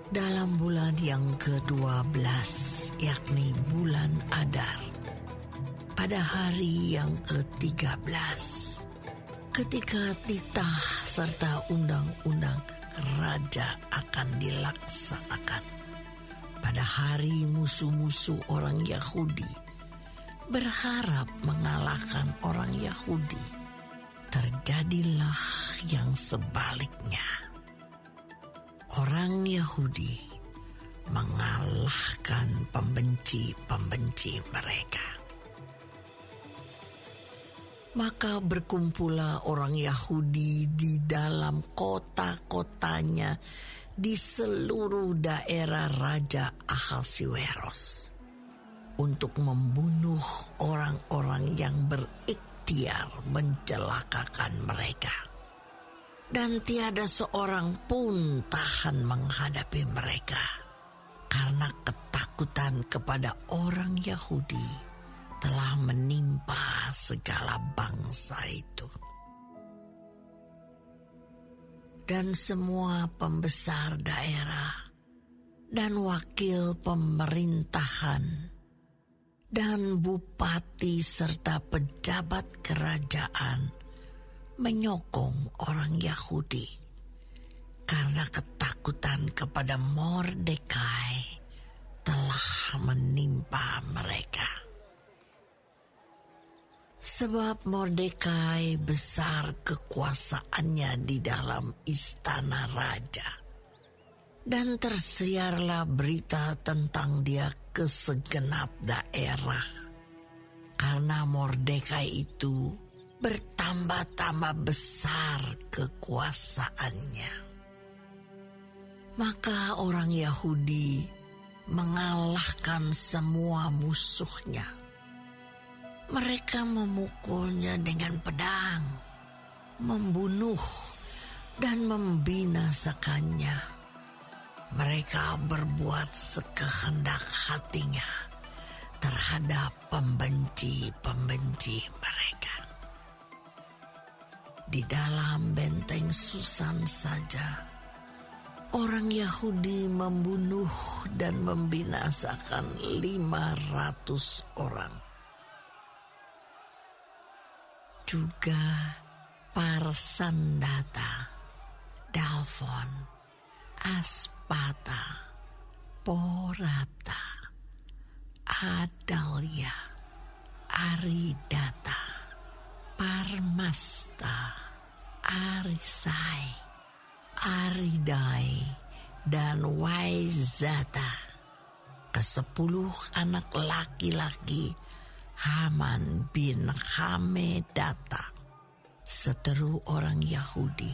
Dalam bulan yang ke-12, yakni bulan Adar, pada hari yang ke-13, ketika titah serta undang-undang raja akan dilaksanakan, pada hari musuh-musuh orang Yahudi berharap mengalahkan orang Yahudi, terjadilah yang sebaliknya. Orang Yahudi mengalahkan pembenci-pembenci mereka. Maka berkumpullah orang Yahudi di dalam kota-kotanya di seluruh daerah Raja Ahasiweros untuk membunuh orang-orang yang berikhtiar mencelakakan mereka. Dan tiada seorang pun tahan menghadapi mereka, karena ketakutan kepada orang Yahudi telah menimpa segala bangsa itu. Dan semua pembesar daerah dan wakil pemerintahan dan bupati serta pejabat kerajaan menyokong orang Yahudi karena ketakutan kepada Mordekai telah menimpa mereka. Sebab Mordekai besar kekuasaannya di dalam istana raja, dan tersiarlah berita tentang dia ke segenap daerah, karena Mordekai itu bertambah-tambah besar kekuasaannya. Maka orang Yahudi mengalahkan semua musuhnya. Mereka memukulnya dengan pedang, membunuh dan membinasakannya. Mereka berbuat sekehendak hatinya terhadap pembenci-pembenci mereka. Di dalam benteng Susan saja, orang Yahudi membunuh dan membinasakan 500 orang. Juga Parsandata, Dalfon, Aspata, Porata, Adalia, Aridata, Parmasta, Arisai, Aridai, dan Waizata, ke-10 anak laki-laki Haman bin Hamedata, seteru orang Yahudi,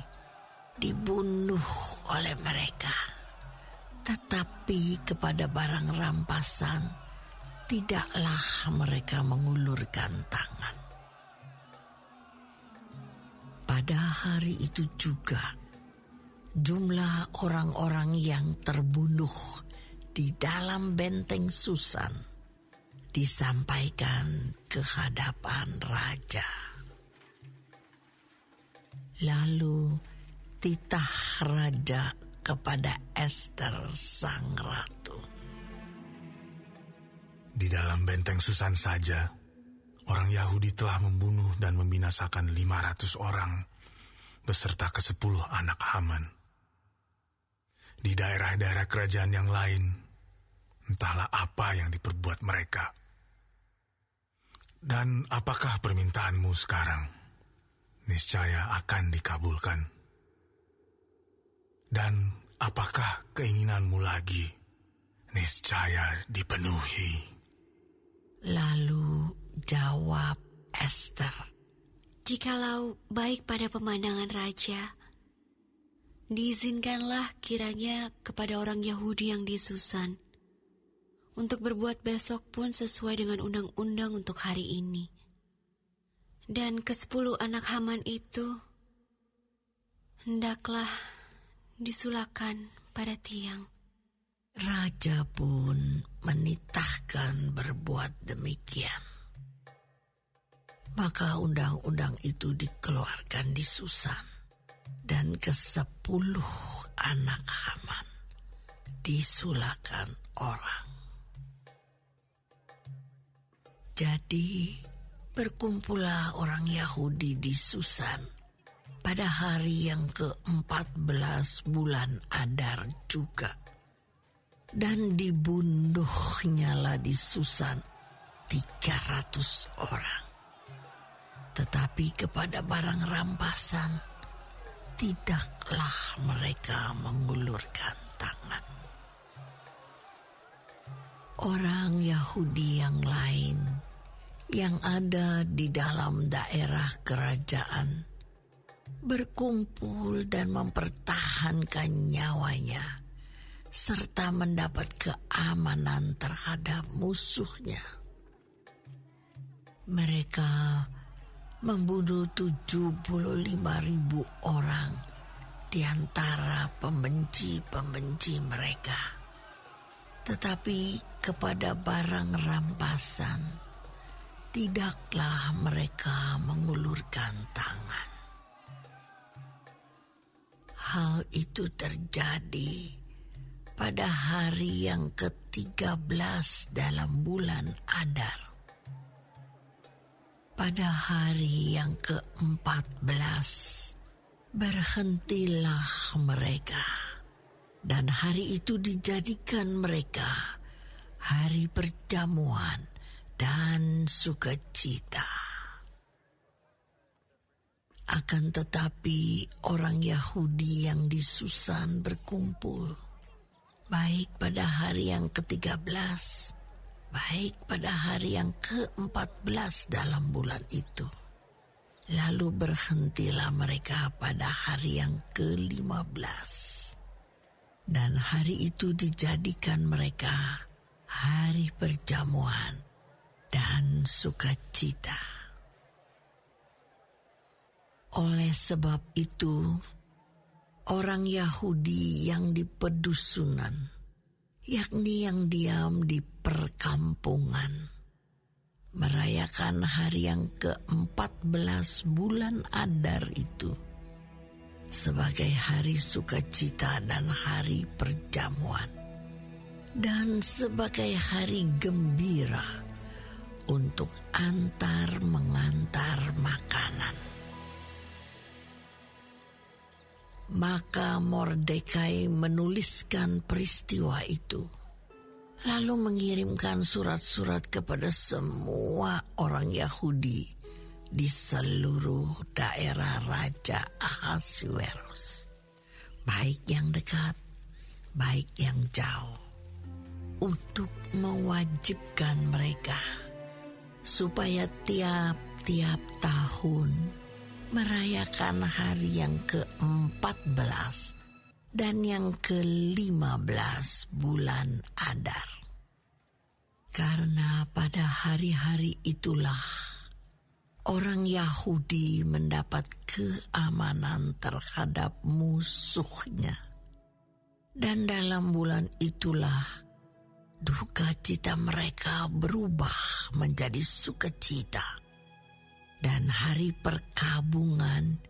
dibunuh oleh mereka. Tetapi kepada barang rampasan tidaklah mereka mengulurkan tangan. Pada hari itu juga jumlah orang-orang yang terbunuh di dalam benteng Susan disampaikan ke hadapan raja. Lalu titah raja kepada Ester sang ratu. Di dalam benteng Susan saja, orang Yahudi telah membunuh dan membinasakan 500 orang beserta ke-10 anak Haman. Di daerah-daerah kerajaan yang lain, entahlah apa yang diperbuat mereka. Dan apakah permintaanmu sekarang? Niscaya akan dikabulkan. Dan apakah keinginanmu lagi? Niscaya dipenuhi. Lalu jawab Ester, "Jikalau baik pada pemandangan raja, diizinkanlah kiranya kepada orang Yahudi yang di Susan untuk berbuat besok pun sesuai dengan undang-undang untuk hari ini. Dan ke-10 anak Haman itu hendaklah disulakan pada tiang." Raja pun menitahkan berbuat demikian. Maka undang-undang itu dikeluarkan di Susan, dan ke-10 anak Haman disulakan orang. Jadi berkumpullah orang Yahudi di Susan pada hari yang ke-14 bulan Adar juga. Dan dibunuhnyalah di Susan 300 orang. Tetapi kepada barang rampasan tidaklah mereka mengulurkan tangan. Orang Yahudi yang lain yang ada di dalam daerah kerajaan berkumpul dan mempertahankan nyawanya serta mendapat keamanan terhadap musuhnya. Mereka membunuh 75.000 orang di antara pembenci-pembenci mereka. Tetapi kepada barang rampasan tidaklah mereka mengulurkan tangan. Hal itu terjadi pada hari yang ke-13 dalam bulan Adar. Pada hari yang ke-14 berhentilah mereka, dan hari itu dijadikan mereka hari perjamuan dan sukacita. Akan tetapi orang Yahudi yang di Susan berkumpul, baik pada hari yang ke-13, baik pada hari yang ke-14 dalam bulan itu. Lalu berhentilah mereka pada hari yang ke-15. Dan hari itu dijadikan mereka hari perjamuan dan sukacita. Oleh sebab itu, orang Yahudi yang di pedusunan, yakni yang diam di perkampungan, merayakan hari yang ke-14 bulan Adar itu sebagai hari sukacita dan hari perjamuan, dan sebagai hari gembira untuk antar mengantar makanan. Maka Mordekai menuliskan peristiwa itu, lalu mengirimkan surat-surat kepada semua orang Yahudi di seluruh daerah Raja Ahasuerus, baik yang dekat, baik yang jauh, untuk mewajibkan mereka supaya tiap-tiap tahun merayakan hari yang ke-14 dan yang ke-15 bulan Adar. Karena pada hari-hari itulah orang Yahudi mendapat keamanan terhadap musuhnya. Dan dalam bulan itulah duka cita mereka berubah menjadi sukacita. Dan hari perkabungan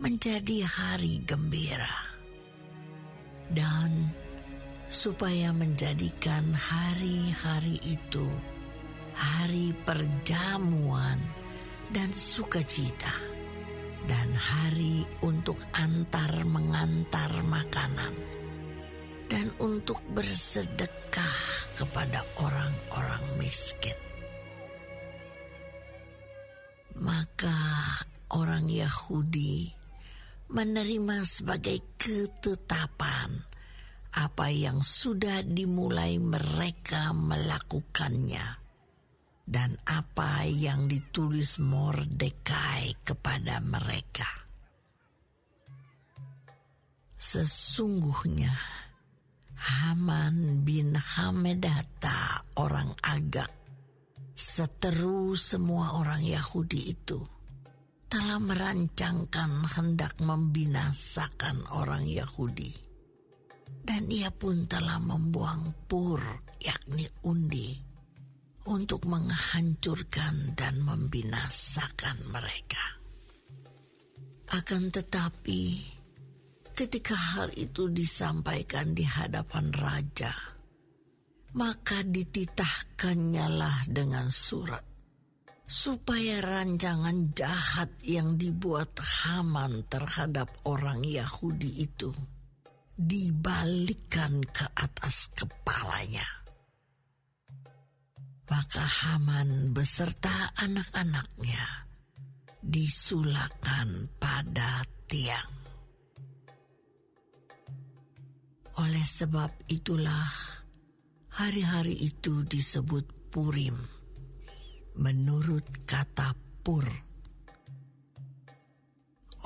menjadi hari gembira. Dan supaya menjadikan hari-hari itu hari perjamuan dan sukacita, dan hari untuk antar mengantar makanan, dan untuk bersedekah kepada orang-orang miskin. Maka orang Yahudi menerima sebagai ketetapan apa yang sudah dimulai mereka melakukannya, dan apa yang ditulis Mordekai kepada mereka. Sesungguhnya Haman bin Hamedata orang Agag, seteru semua orang Yahudi itu, telah merancangkan hendak membinasakan orang Yahudi. Dan ia pun telah membuang pur, yakni undi, untuk menghancurkan dan membinasakan mereka. Akan tetapi, ketika hal itu disampaikan di hadapan raja, maka dititahkannyalah dengan surat, supaya rancangan jahat yang dibuat Haman terhadap orang Yahudi itu dibalikkan ke atas kepalanya. Maka Haman beserta anak-anaknya disulakan pada tiang. Oleh sebab itulah hari-hari itu disebut Purim, menurut kata pur.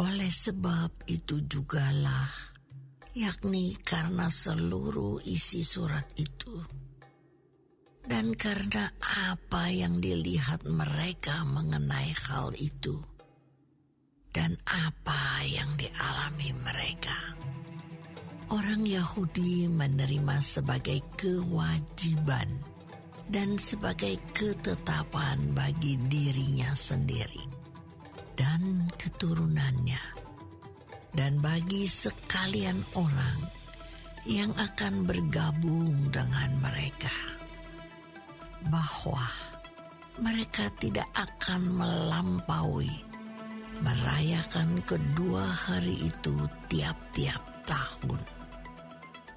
Oleh sebab itu jugalah, yakni karena seluruh isi surat itu, dan karena apa yang dilihat mereka mengenai hal itu, dan apa yang dialami mereka, orang Yahudi menerima sebagai kewajiban dan sebagai ketetapan bagi dirinya sendiri dan keturunannya, dan bagi sekalian orang yang akan bergabung dengan mereka, bahwa mereka tidak akan melampaui merayakan kedua hari itu tiap-tiap tahun,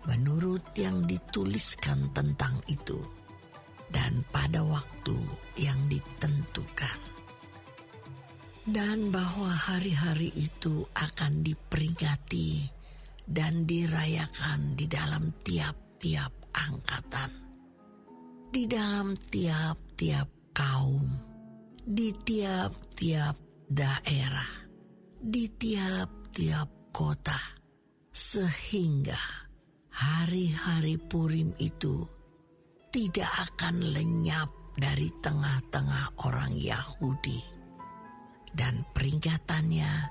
menurut yang dituliskan tentang itu, dan pada waktu yang ditentukan. Dan bahwa hari-hari itu akan diperingati dan dirayakan di dalam tiap-tiap angkatan, di dalam tiap-tiap kaum, di tiap-tiap daerah, di tiap-tiap kota, sehingga hari-hari Purim itu tidak akan lenyap dari tengah-tengah orang Yahudi, dan peringatannya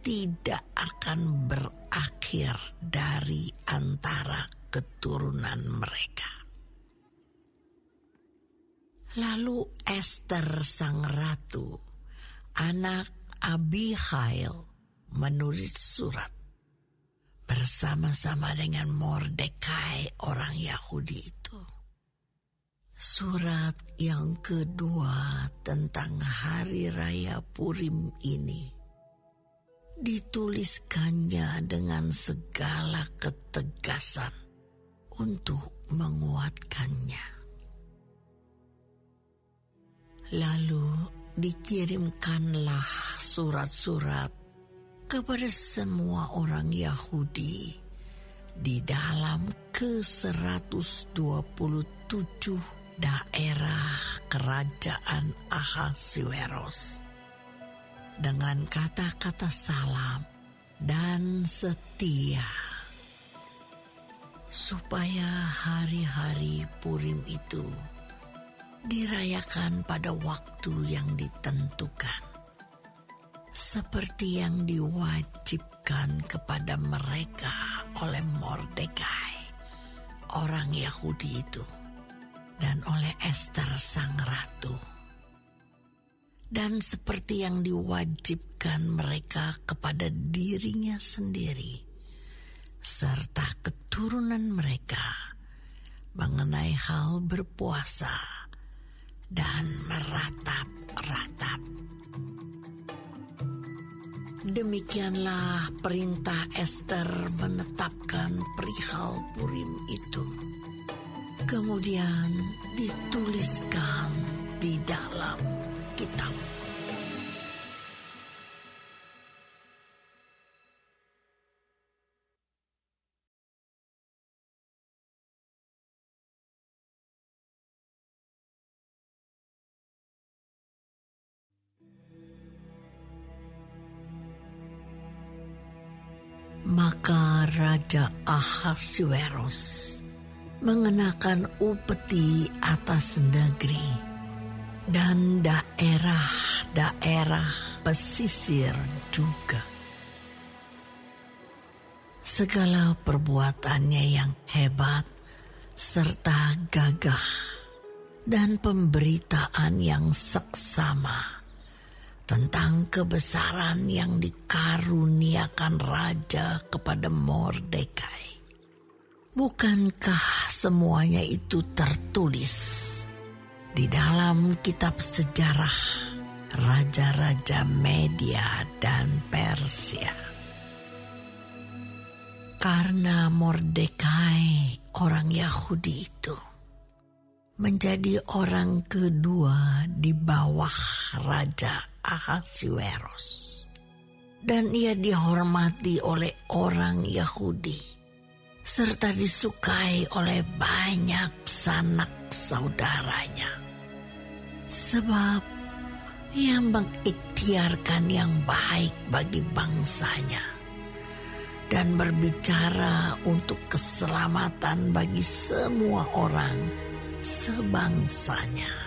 tidak akan berakhir dari antara keturunan mereka. Lalu Ester sang ratu, anak Abihail, menulis surat bersama-sama dengan Mordekai orang Yahudi itu. Surat yang kedua tentang hari raya Purim ini dituliskannya dengan segala ketegasan untuk menguatkannya. Lalu dikirimkanlah surat-surat kepada semua orang Yahudi di dalam ke-127 daerah kerajaan Ahasuerus dengan kata-kata salam dan setia, supaya hari-hari Purim itu dirayakan pada waktu yang ditentukan, seperti yang diwajibkan kepada mereka oleh Mordekai, orang Yahudi itu, dan oleh Ester sang ratu, dan seperti yang diwajibkan mereka kepada dirinya sendiri serta keturunan mereka mengenai hal berpuasa dan meratap-ratap. Demikianlah perintah Ester menetapkan perihal Purim itu. Kemudian dituliskan di dalam kitab. Maka Raja Ahasuerus mengenakan upeti atas negeri dan daerah-daerah pesisir juga. Segala perbuatannya yang hebat serta gagah dan pemberitaan yang seksama tentang kebesaran yang dikaruniakan raja kepada Mordekai. Bukankah semuanya itu tertulis di dalam kitab sejarah raja-raja Media dan Persia? Karena Mordekai, orang Yahudi itu, menjadi orang kedua di bawah Raja Ahasuerus, dan ia dihormati oleh orang Yahudi serta disukai oleh banyak sanak saudaranya, sebab ia mengikhtiarkan yang baik bagi bangsanya dan berbicara untuk keselamatan bagi semua orang sebangsanya.